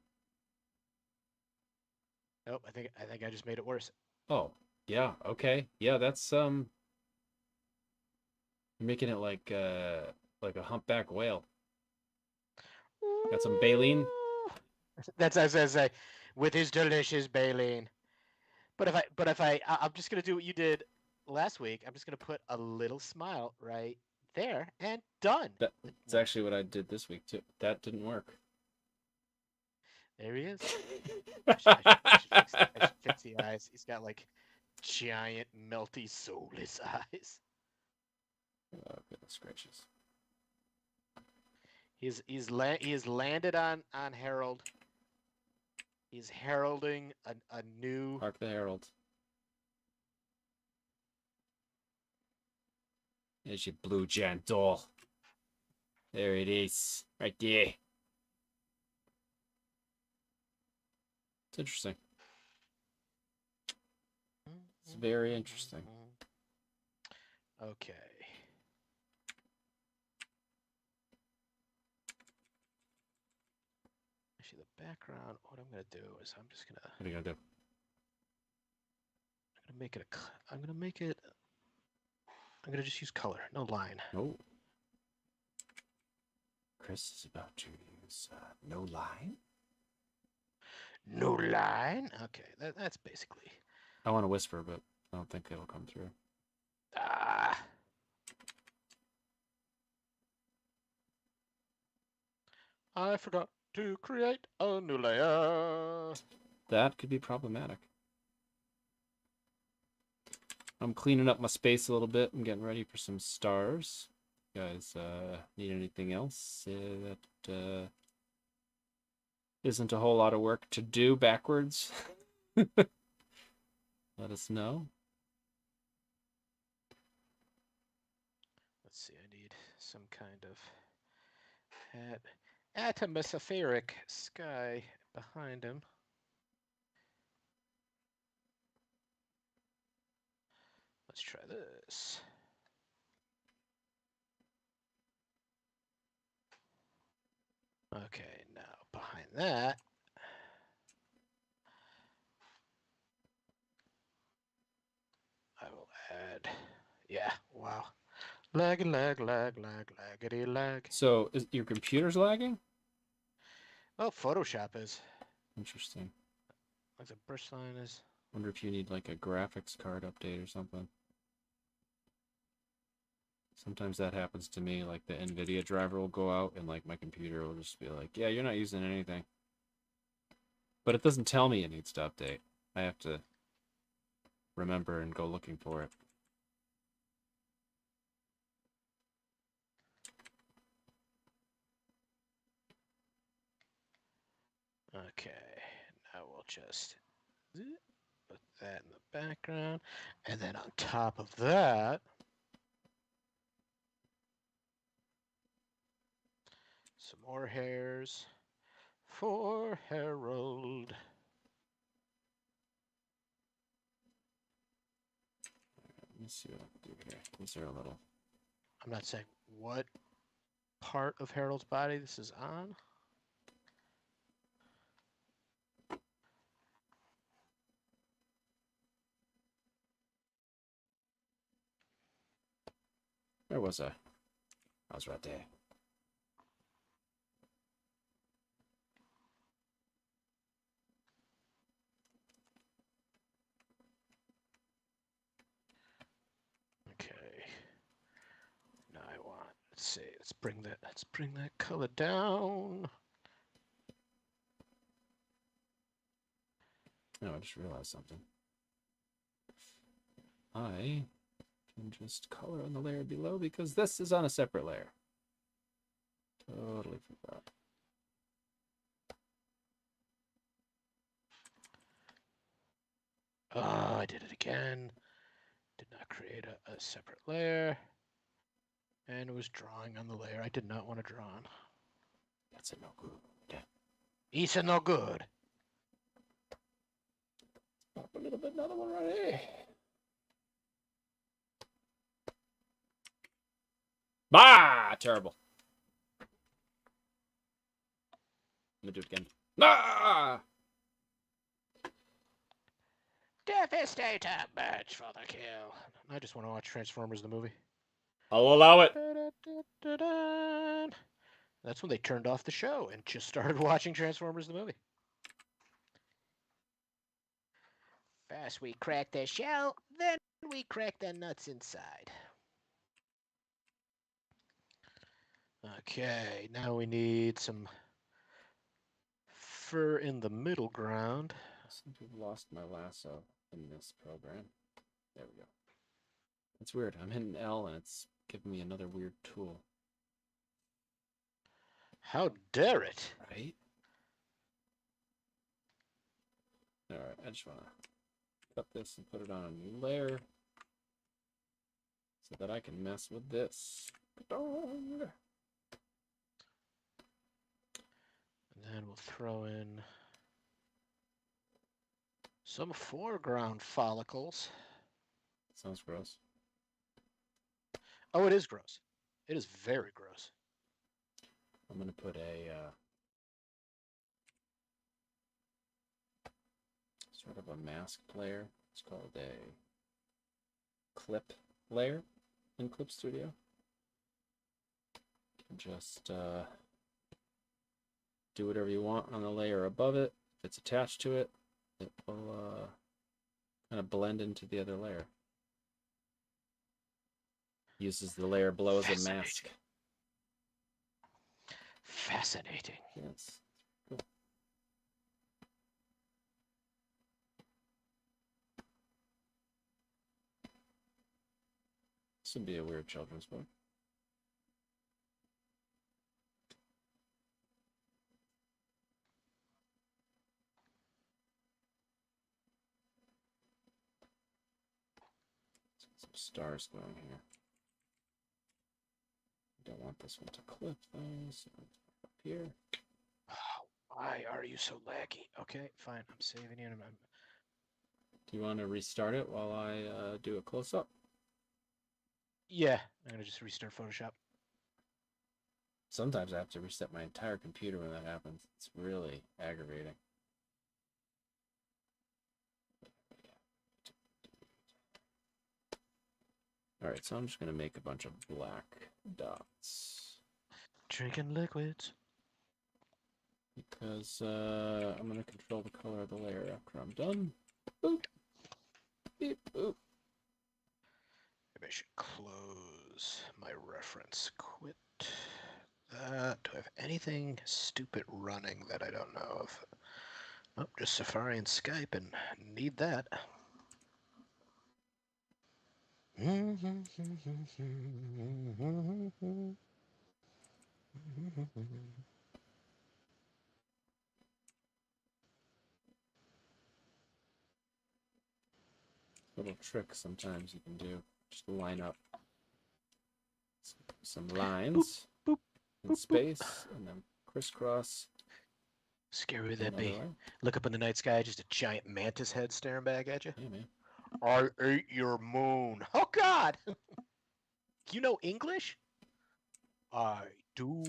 Nope. I think I just made it worse. Oh, yeah. Okay. Yeah, that's You're making it like a humpback whale. Got some baleen. That's as I say, with his delicious baleen. But I'm just gonna do what you did last week. I'm just gonna put a little smile right there and done. That's actually what I did this week too. That didn't work. There he is. I should fix the eyes. He's got like giant, melty, soulless eyes. Oh, goodness gracious. He has landed on Harold. He's heralding a new. Hark the Herald. There's your blue giant doll. There it is. Right there. It's interesting. It's very interesting. Okay. Actually, the background. What I'm gonna do is I'm just gonna. What are you gonna do? I'm gonna make it a. I'm gonna make it. I'm gonna just use color, no line. Oh. Chris is about to use no line. No line. Okay, that's basically. I want to whisper, but I don't think it'll come through. Ah. I forgot to create a new layer. That could be problematic. I'm cleaning up my space a little bit. I'm getting ready for some stars. You guys need anything else that isn't a whole lot of work to do backwards? Let us know. Let's see, I need some kind of atmospheric sky behind him. Let's try this. Okay, now behind that. I will add, yeah, wow. Lag, laggity lag. So, is your computer's lagging? Oh, Photoshop is. Interesting. Like the brush line is. Wonder if you need like a graphics card update or something. Sometimes that happens to me, like the NVIDIA driver will go out and like my computer will just be like, yeah, you're not using anything. But it doesn't tell me it needs to update. I have to remember and go looking for it. Okay, now we'll just put that in the background. And then on top of that, some more hairs for Harold. Let me see what I can do here. Is there a little... I'm not saying what part of Harold's body this is on. Where was I? I was right there. see. Let's bring that color down. No, I just realized something. I can just color on the layer below because this is on a separate layer. Totally forgot. Oh, I did it again. Did not create a separate layer. And it was drawing on the layer I did not want to draw on. That's a no good. Isa no good. Pop a little bit, another one right here. Bah! Terrible. I'm gonna do it again. Ah! Devastator match for the kill. I just want to watch Transformers the movie. I'll allow it. That's when they turned off the show and just started watching Transformers the movie. First we crack the shell, then we crack the nuts inside. Okay, now we need some fur in the middle ground. I seem to have lost my lasso in this program. There we go. It's weird. I'm hitting L and it's giving me another weird tool. How dare it? Right? Alright, I just want to cut this and put it on a new layer so that I can mess with this. And then we'll throw in some foreground follicles. Sounds gross. Oh, it is gross. It is very gross. I'm going to put a sort of a masked layer. It's called a clip layer in Clip Studio. You can just do whatever you want on the layer above it. If it's attached to it, it will kind of blend into the other layer. Uses the layer below as a mask. Fascinating. Yes. Cool. This would be a weird children's book. Some stars going here. Don't want this one to clip though, so up here. Why are you so laggy? Okay, fine. I'm saving you. Do you want to restart it while I do a close-up? Yeah, I'm gonna just restart Photoshop. Sometimes I have to reset my entire computer when that happens. It's really aggravating. Alright, so I'm just going to make a bunch of black dots. Drinking liquids. Because I'm going to control the color of the layer after I'm done. Boop. Beep, boop. Maybe I should close my reference. Quit that. Do I have anything stupid running that I don't know of? Oh, just Safari and Skype, and need that. Little trick sometimes you can do. Just line up some lines Boop, in space and then crisscross. Scary would that another be? line. Look up in the night sky, just a giant mantis head staring back at you. Yeah, man. I ate your moon. Oh, God! You know English? I do.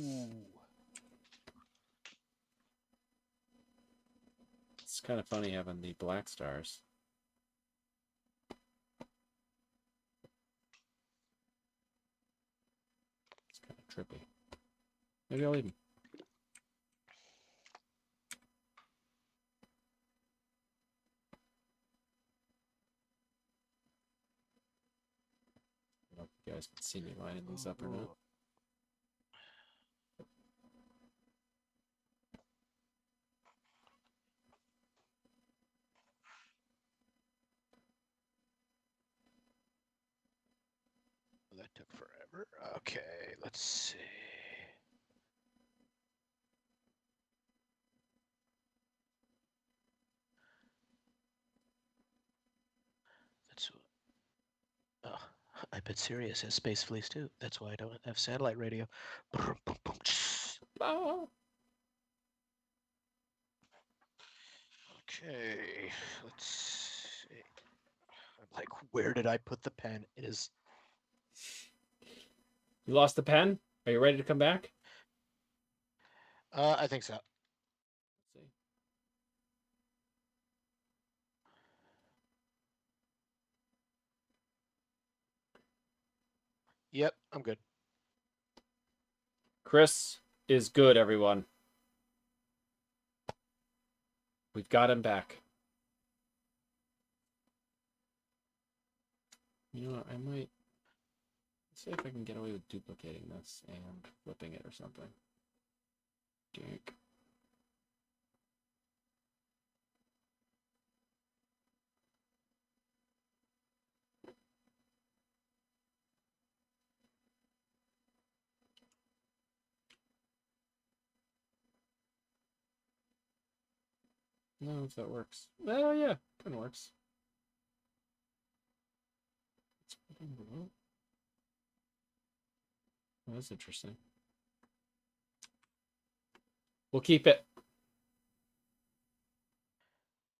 It's kind of funny having the black stars. It's kind of trippy. Maybe I'll leave them. I don't know if you guys can see me lining these up or not. that took forever. Okay, let's see. That's oh, I bet Sirius has Space Fleece too. That's why I don't have satellite radio. Oh. Okay, let's see. I'm like, where did I put the pen? It is. You lost the pen? Are you ready to come back? I think so. Let's see. Yep, I'm good. Chris is good, everyone. We've got him back. You know what? I might see if I can get away with duplicating this and flipping it or something. Dink. No, if that works. Oh yeah, kind of works. It's flipping below. Oh, that's interesting. We'll keep it.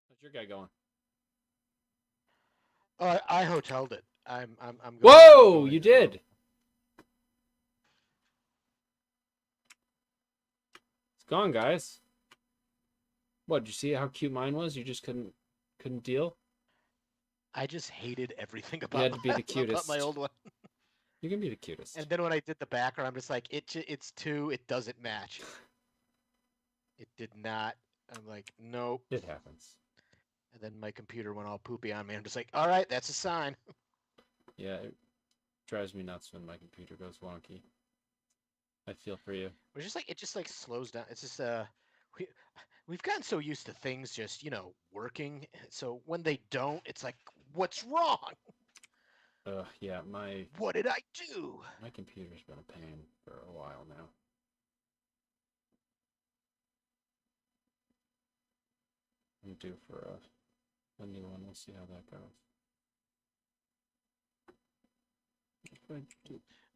How's your guy going? Oh, I hoteled it. I'm going. Whoa, you did. It's gone, guys. What, did you see how cute mine was? You just couldn't deal? I just hated everything You about had to be the about cutest. my old one. You can be the cutest. And then when I did the background, I'm just like, it's two. It doesn't match. It did not. I'm like, nope. It happens. And then my computer went all poopy on me. I'm just like, all right, that's a sign. Yeah, it drives me nuts when my computer goes wonky. I feel for you. It's just like it just like slows down. It's just we've gotten so used to things just working. So when they don't, it's like, what's wrong? Yeah, my What did I do? computer's been a pain for a while now. I'm due for a new one. We'll see how that goes.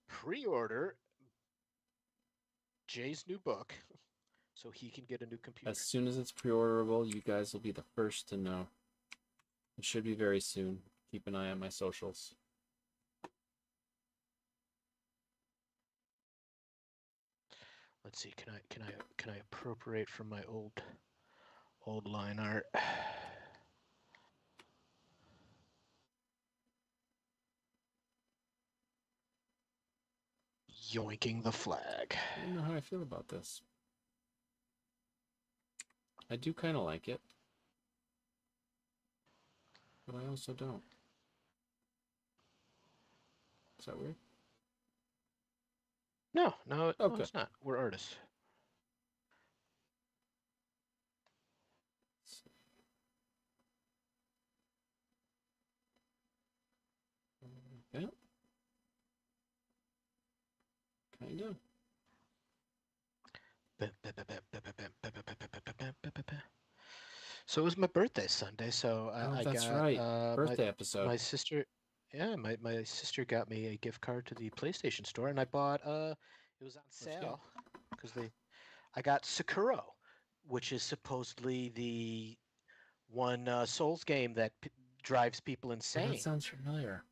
Pre-order Jay's new book, so he can get a new computer. As soon as it's pre-orderable, you guys will be the first to know. It should be very soon. Keep an eye on my socials. Let's see. Can I appropriate from my old line art? Yoinking the flag. I don't know how I feel about this. I do kind of like it, but I also don't. Is that weird? No, Oh, no, good. it's not. We're artists. Yeah. Kind of. So it was my birthday Sunday, so Oh, I that's got right. Birthday episode. my sister. Yeah, my sister got me a gift card to the PlayStation Store, and I bought it was on sale because I got Sekiro, which is supposedly the one Souls game that drives people Oh, insane. that sounds familiar.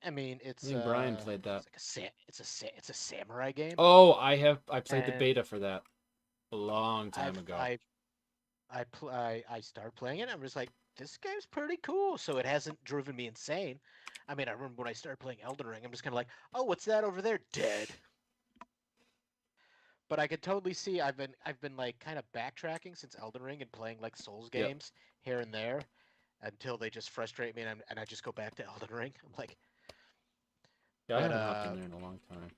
I mean, it's I think Brian played that. It's like it's a samurai game. Oh, I played the And beta for that a long time ago. I started playing it. And I'm just like, this game's pretty cool. So it hasn't driven me insane. I mean, I remember when I started playing Elden Ring, I'm just kind of like, oh, what's that over there? Dead. But I could totally see I've been like kind of backtracking since Elden Ring and playing like Souls Yep. games here and there until they just frustrate me and I just go back to Elden Ring. I'm like, Yeah, I but haven't hopped in there in a long time.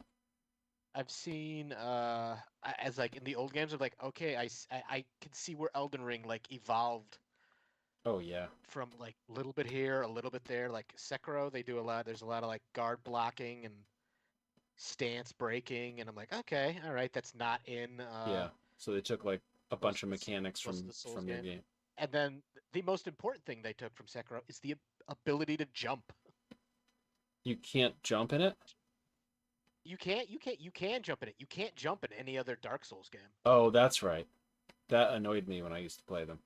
I've seen as like in the old games, I'm like, okay, I can see where Elden Ring like evolved Oh yeah. from like a little bit here, a little bit there. Like Sekiro, they do a lot. There's a lot of like guard blocking and stance breaking, and I'm like, okay, all right, that's not in Yeah. So they took like a bunch of most of mechanics the Souls from your game. game. And then the most important thing they took from Sekiro is the ability to jump. You can't jump in it? You can jump in it. You can't jump in any other Dark Souls game. Oh, that's right. That annoyed me when I used to play them.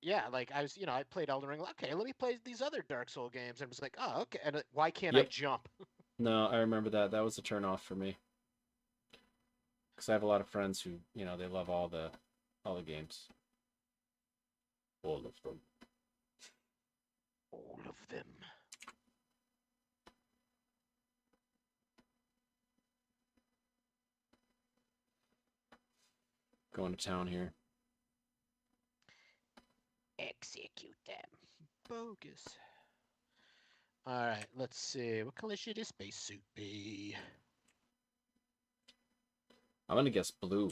Yeah, like I was, I played Elden Ring. Okay, let me play these other Dark Soul games. And I was like, oh, okay. And why can't I Yep. jump? No, I remember that. That was a turn off for me. Because I have a lot of friends who, they love all the games. All of them. All of them. Going to town here. Execute them. Bogus. All right, let's see. What color should this spacesuit be? I'm gonna guess blue.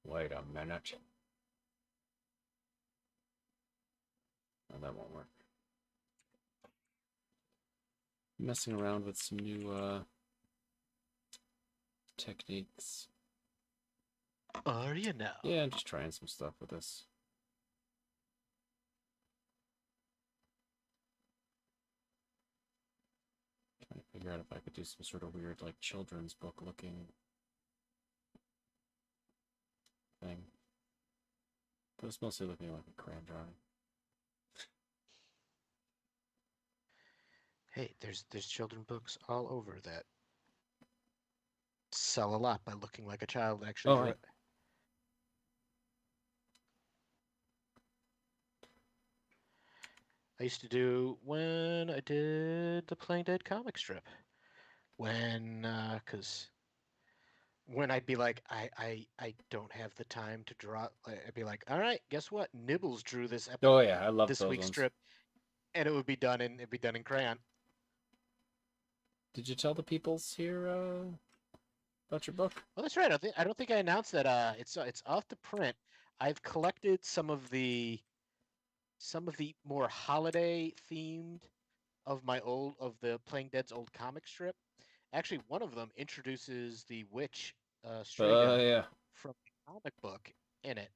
Wait a minute. Oh, that won't work. Messing around with some new techniques. Are you now? Yeah, I'm just trying some stuff with this. Trying to figure out if I could do some sort of weird, like, children's book looking thing. But it's mostly looking like a crayon drawing. Hey, there's children books all over that sell a lot by looking like a child actually. Oh, right. I used to do when I did the Playing Dead comic strip. Because when I'd be like, I don't have the time to draw. I'd be like, all right, guess what? Nibbles drew this Oh yeah, I love this those week's ones. strip, and it'd be done in crayon. Did you tell the peoples here about your book? Well, that's right. I don't think I announced that. It's off the print. I've collected some of the more holiday themed of the Playing Dead's old comic strip. Actually, one of them introduces the witch Strega Yeah. from the comic book in it.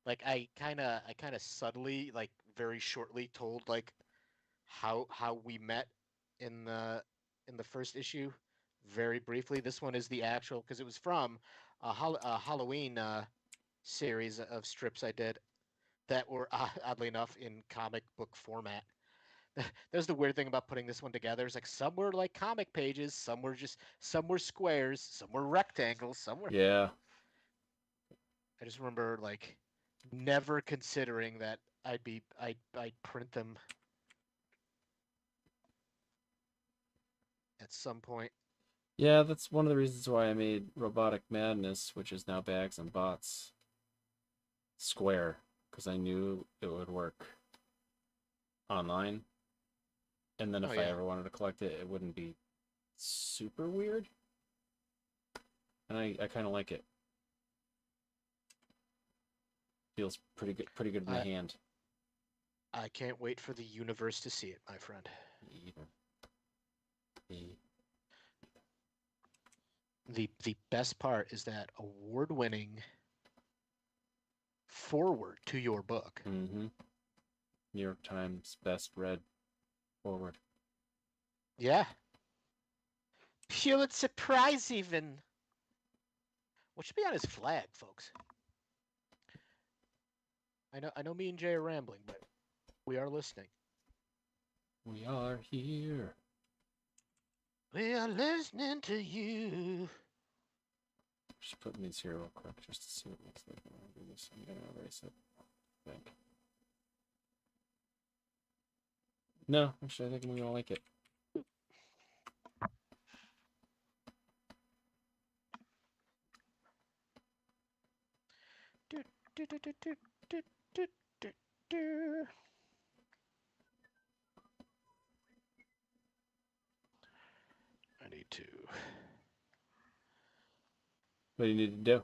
Like I kind of subtly, like very shortly, told like how we met in the first issue, very briefly. This one is the actual, because it was from a Halloween series of strips I did that were oddly enough in comic book format. There's the weird thing about putting this one together. It's like some were like comic pages, some were squares, some were rectangles, some were. Yeah. I just remember like never considering that I'd print them at some point. Yeah, that's one of the reasons why I made Robotic Madness, which is now Bags and Bots, square, because I knew it would work online. And then if I ever wanted to collect it, it wouldn't be super weird. And I kind of like it. Feels pretty good in the hand. I can't wait for the universe to see it, my friend. The best part is that award-winning forward to your book. Mm-hmm. New York Times best read forward. Yeah. Pulitzer Prize even. What should be on his flag, folks? I know me and Jay are rambling, but we are listening. We are here. We are listening to you. Just putting these here real quick just to see what it looks like when I do this. I'm gonna erase it, I think. No, actually, I think I'm gonna like it. I need to What do you need to do?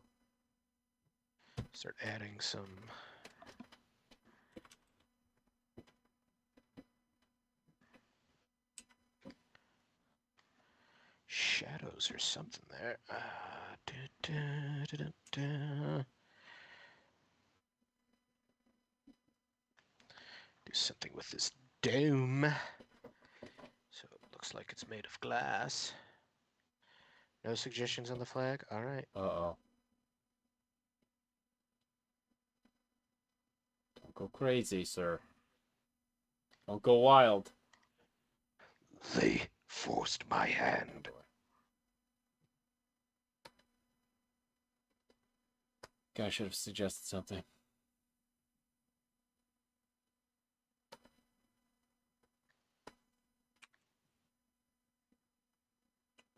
Start adding some. Shadows or something there. Do something with this dome. So it looks like it's made of glass. No suggestions on the flag? All right. Uh-oh. Don't go crazy, sir. Don't go wild. They forced my hand. Guy should have suggested something.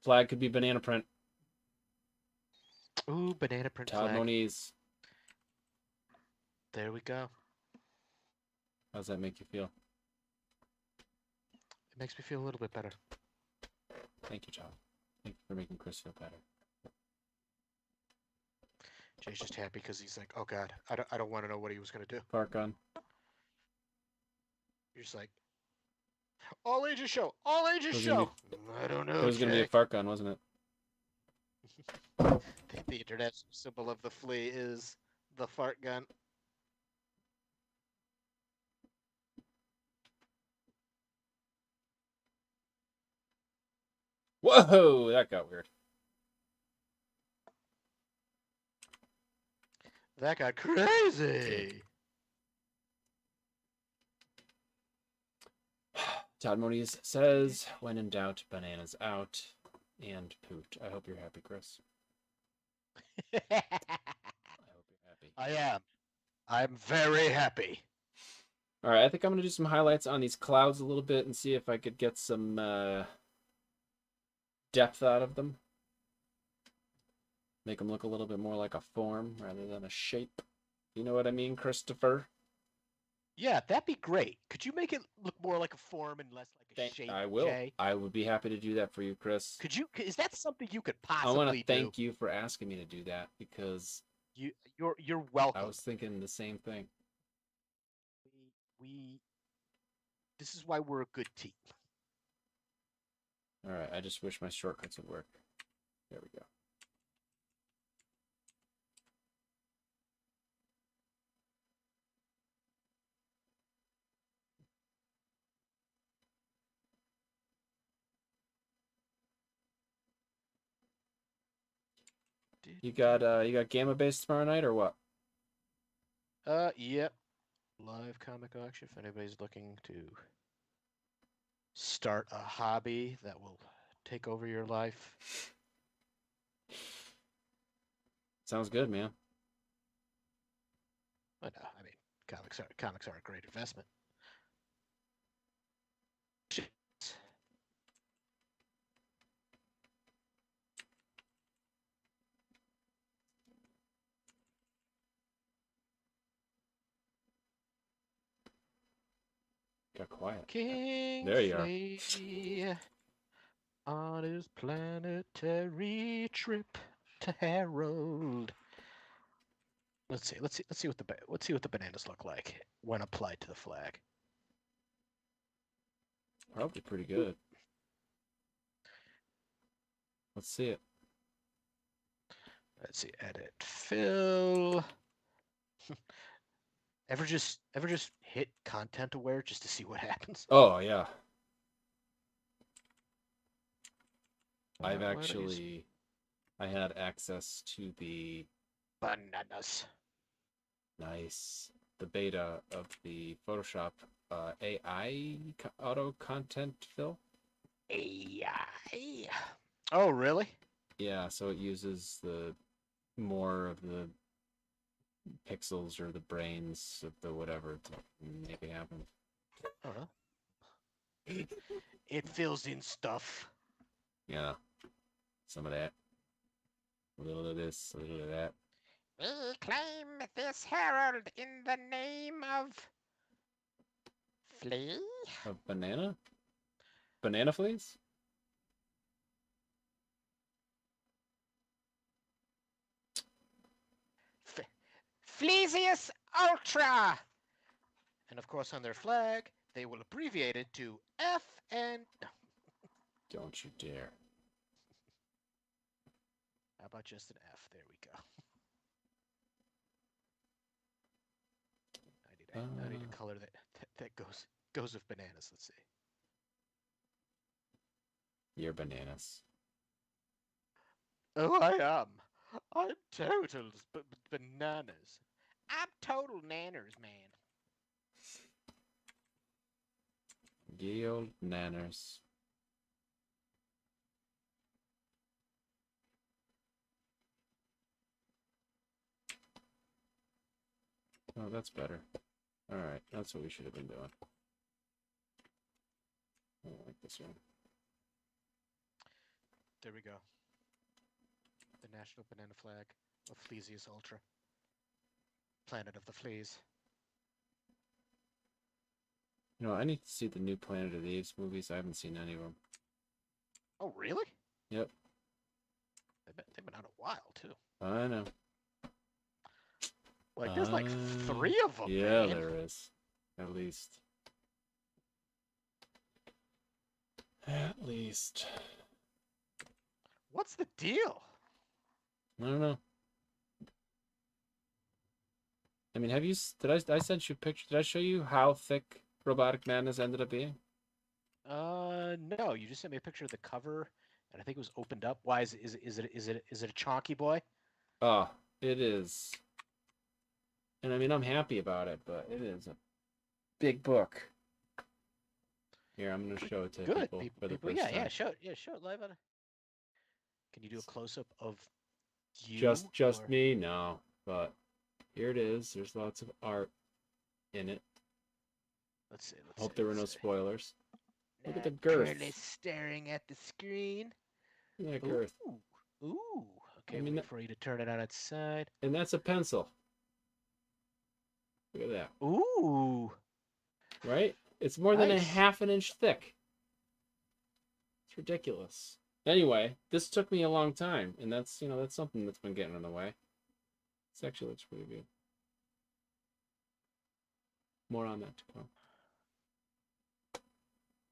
Flag could be banana print. Ooh, banana print Todd flag. Moniz. There we go. How does that make you feel? It makes me feel a little bit better. Thank you, Todd. Thank you for making Chris feel better. Jay's just happy because he's like, oh god, I don't want to know what he was gonna do. Fart gun. You're just like, all ages show, all ages Who's gonna show. I don't know. It was going to be a Jay. fart gun, wasn't it? The international symbol of the flea is the fart gun. Whoa, that got weird. That got crazy. Todd Moniz says, when in doubt, bananas out and poot. I hope you're happy, Chris. I hope you're happy. I am. I'm very happy. All right, I think I'm going to do some highlights on these clouds a little bit and see if I could get some depth out of them. Make them look a little bit more like a form rather than a shape. You know what I mean, Christopher? Yeah, that'd be great. Could you make it look more like a form and less like a shape? I will. Jay? I would be happy to do that for you, Chris. Could you? Is that something you could I possibly want to thank do? you for asking me to do that because You're welcome. I was thinking the same thing. We. This is why we're a good team. All right, I just wish my shortcuts would work. There we go. You got Gamma Base tomorrow night or what? Yep. Live comic auction. If anybody's looking to start a hobby that will take over your life. Sounds good, man. I know. I mean, comics are a great investment. Got quiet. King There you are. Flea on his planetary trip to Harold. Let's see what the bananas look like when applied to the flag. Probably pretty good. Let's see it. Let's see, edit, fill. Ever just hit content aware just to see what happens? Oh yeah. Why don't I had access to the bananas. Nice. The beta of the Photoshop AI auto content fill. AI. Oh, really? Yeah, so it uses the more of the pixels or the brains of the whatever to make it happen. It fills in stuff. Yeah. Some of that. A little of this, a little of that. We claim this herald in the name of Flea. A banana? Banana fleas? Flesius Ultra. And of course, on their flag, they will abbreviate it to F and. Don't you dare. How about just an F? There we go. I need a color that goes with bananas. Let's see. You're bananas. Oh, I am. I'm total bananas. I'm total nanners, man. Ye old nanners. Oh, that's better. Alright, that's what we should have been doing. I don't like this one. There we go. The national banana flag of Flesius Ultra. Planet of the Fleas. You know, I need to see the new Planet of the Apes movies. I haven't seen any of them. Oh, really? Yep. They've been out a while, too. I know. Like, there's like 3 of them, yeah, man. there is. At least. At least. What's the deal? I don't know. I mean, have you... Did I send you a picture? Did I show you how thick Robotic Madness ended up being? No. You just sent me a picture of the cover, and I think it was opened up. Why is it a chonky boy? Oh, it is. And I mean, I'm happy about it, but it is a big book. Here, I'm going to show it to people for the first time. Yeah, show it live on. Can you do a close up of you? Just me? No, but here it is. There's lots of art in it. Let's see. Hope there were no spoilers. Look at the Not girth. currently staring at the screen. Look at that girth. Ooh. Okay, I mean, wait for you to turn it on its side. And that's a pencil. Look at that. Ooh. Right? It's more than a Nice. half an inch thick. It's ridiculous. Anyway, this took me a long time, and that's something that's been getting in the way. This actually looks pretty good. More on that to come.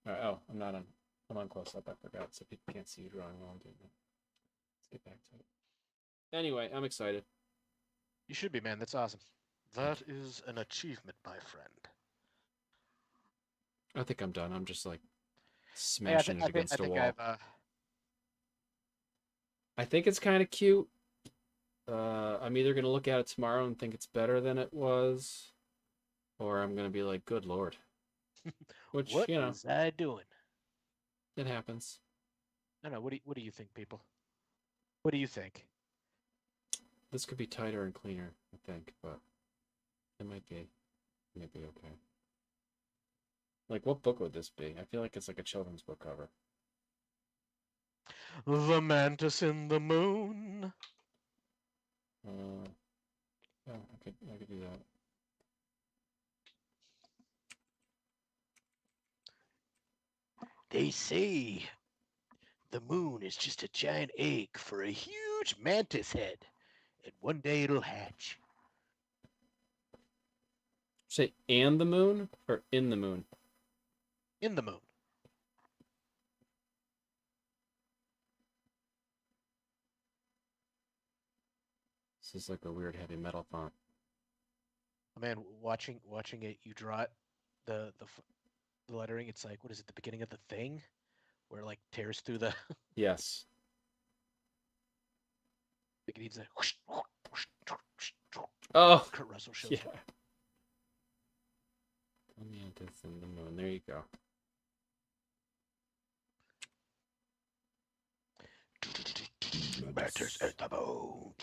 All right, I'm on close up, I forgot, so people can't see you drawing while I'm doing that. Let's get back to it. Anyway, I'm excited. You should be, man. That's awesome. That is an achievement, my friend. I think I'm done. I'm just like smashing it against a wall. I think it's kind of cute. I'm either going to look at it tomorrow and think it's better than it was, or I'm going to be like, good Lord. Which, what is I doing? It happens. No. What do you think, people? What do you think? This could be tighter and cleaner, I think, but it might be okay. Like, what book would this be? I feel like it's like a children's book cover. The Mantis in the Moon. Yeah, I could do that. They say the moon is just a giant egg for a huge mantis head, and one day it'll hatch. Say, and the moon or in the moon? In the moon. This is like a weird heavy metal font. Man, watching it, you draw it, the lettering. It's like, what is it? The beginning of The Thing, where it like tears through the. Yes. It needs a. Oh. Kurt Russell shows Yeah. up. Mantis in the moon. There you go. Mantis in the moon.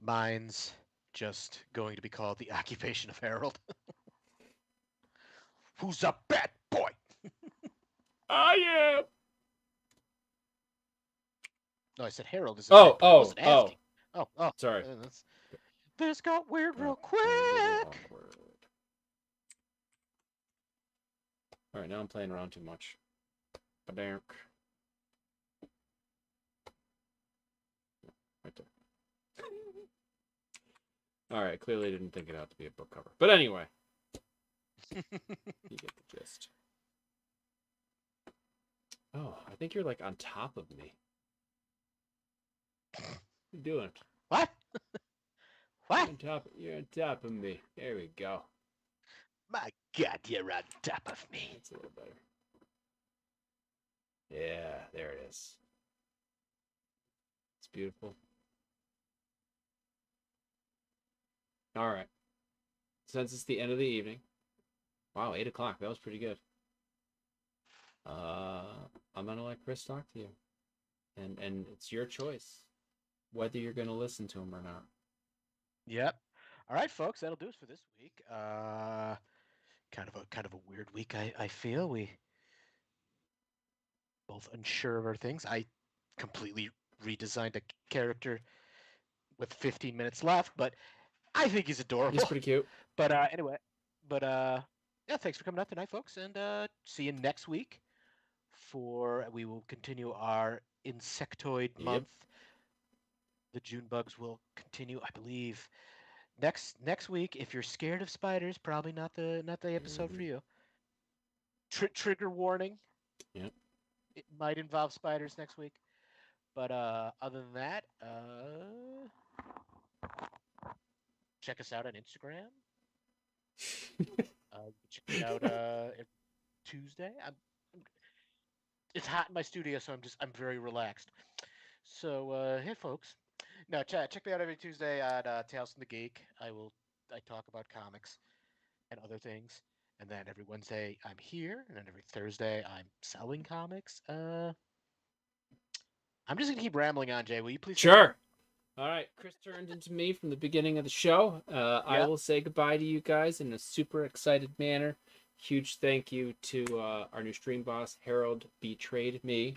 Mine's just going to be called The Occupation of Harold. Who's a bad boy? I am. No, I said Harold is a Oh, bad boy. I wasn't asking. Oh. Sorry. This got weird real quick. Alright, now I'm playing around too much. Ba-dank. Right there. All right, clearly didn't think it out to be a book cover. But anyway, you get the gist. Oh, I think you're like on top of me. What are you doing? What? What? You're on top of me. There we go. My God, you're on top of me. That's a little better. Yeah, there it is. It's beautiful. All right. Since it's the end of the evening. Wow, 8 o'clock. That was pretty good. I'm gonna let Chris talk to you, and it's your choice whether you're gonna listen to him or not. Yep. All right, folks, that'll do us for this week. Kind of a weird week. I feel we both unsure of our things. I completely redesigned a character with 15 minutes left, but I think he's adorable. He's pretty cute. But anyway, yeah, thanks for coming out tonight, folks, and see you next week. We will continue our insectoid month. The June bugs will continue, I believe. Next week, if you're scared of spiders, probably not the episode for you. Trigger warning. Yep. It might involve spiders next week, but other than that, check us out on Instagram. Check me out every Tuesday. It's hot in my studio, so I'm very relaxed. So hey, folks. No, check me out every Tuesday on Tales from the Geek. I talk about comics and other things, and then every Wednesday I'm here, and then every Thursday I'm selling comics. I'm just gonna keep rambling on, Jay. Will you please? Sure. All right, Chris turned into me from the beginning of the show. I will say goodbye to you guys in a super excited manner. Huge thank you to our new stream boss, Harold Betrayed Me.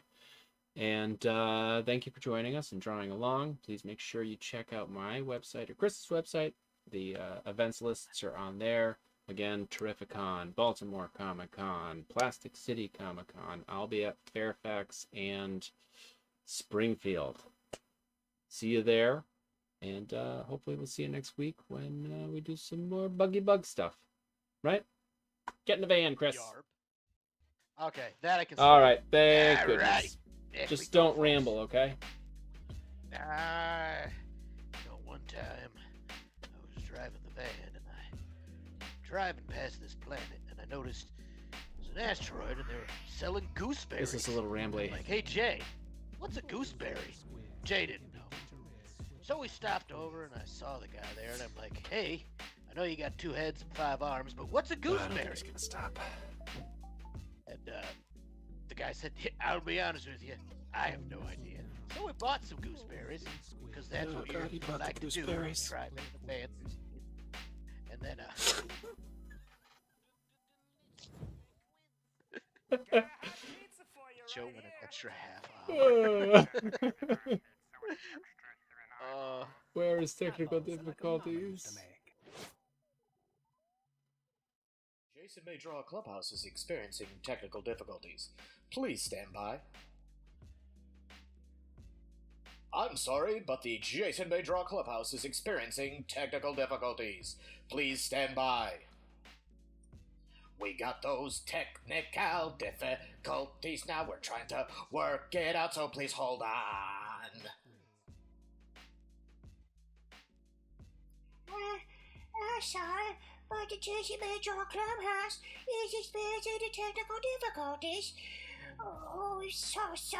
And thank you for joining us and drawing along. Please make sure you check out my website or Chris's website. The events lists are on there. Again, Terrificon, Baltimore Comic Con, Plastic City Comic Con. I'll be at Fairfax and Springfield. See you there. And hopefully we'll see you next week when we do some more buggy bug stuff. Right? Get in the van, Chris. Yarp. Okay, that I can. All right, thank All goodness. right. Just don't ramble, okay? One time I was driving the van and driving past this planet and I noticed it was an asteroid and they were selling gooseberries. This is a little rambly. I'm like, hey Jay, what's a gooseberry? Jay didn't know. So we stopped over and I saw the guy there and I'm like, hey, I know you got 2 heads and 5 arms, but what's a gooseberry? I don't think it's gonna stop. And the guy said, I'll be honest with you, I have no idea. So we bought some gooseberries, because that's what you like to do. Try in the van. And then, Joe went an extra half hour. Where is technical difficulties? Jason May Draw Clubhouse is experiencing technical difficulties. Please stand by. I'm sorry, but the Jason May Draw Clubhouse is experiencing technical difficulties. Please stand by. We got those technical difficulties now. We're trying to work it out, so please hold on. Sorry, but the Jason May Draw Clubhouse is experiencing technical difficulties. Oh, so sorry.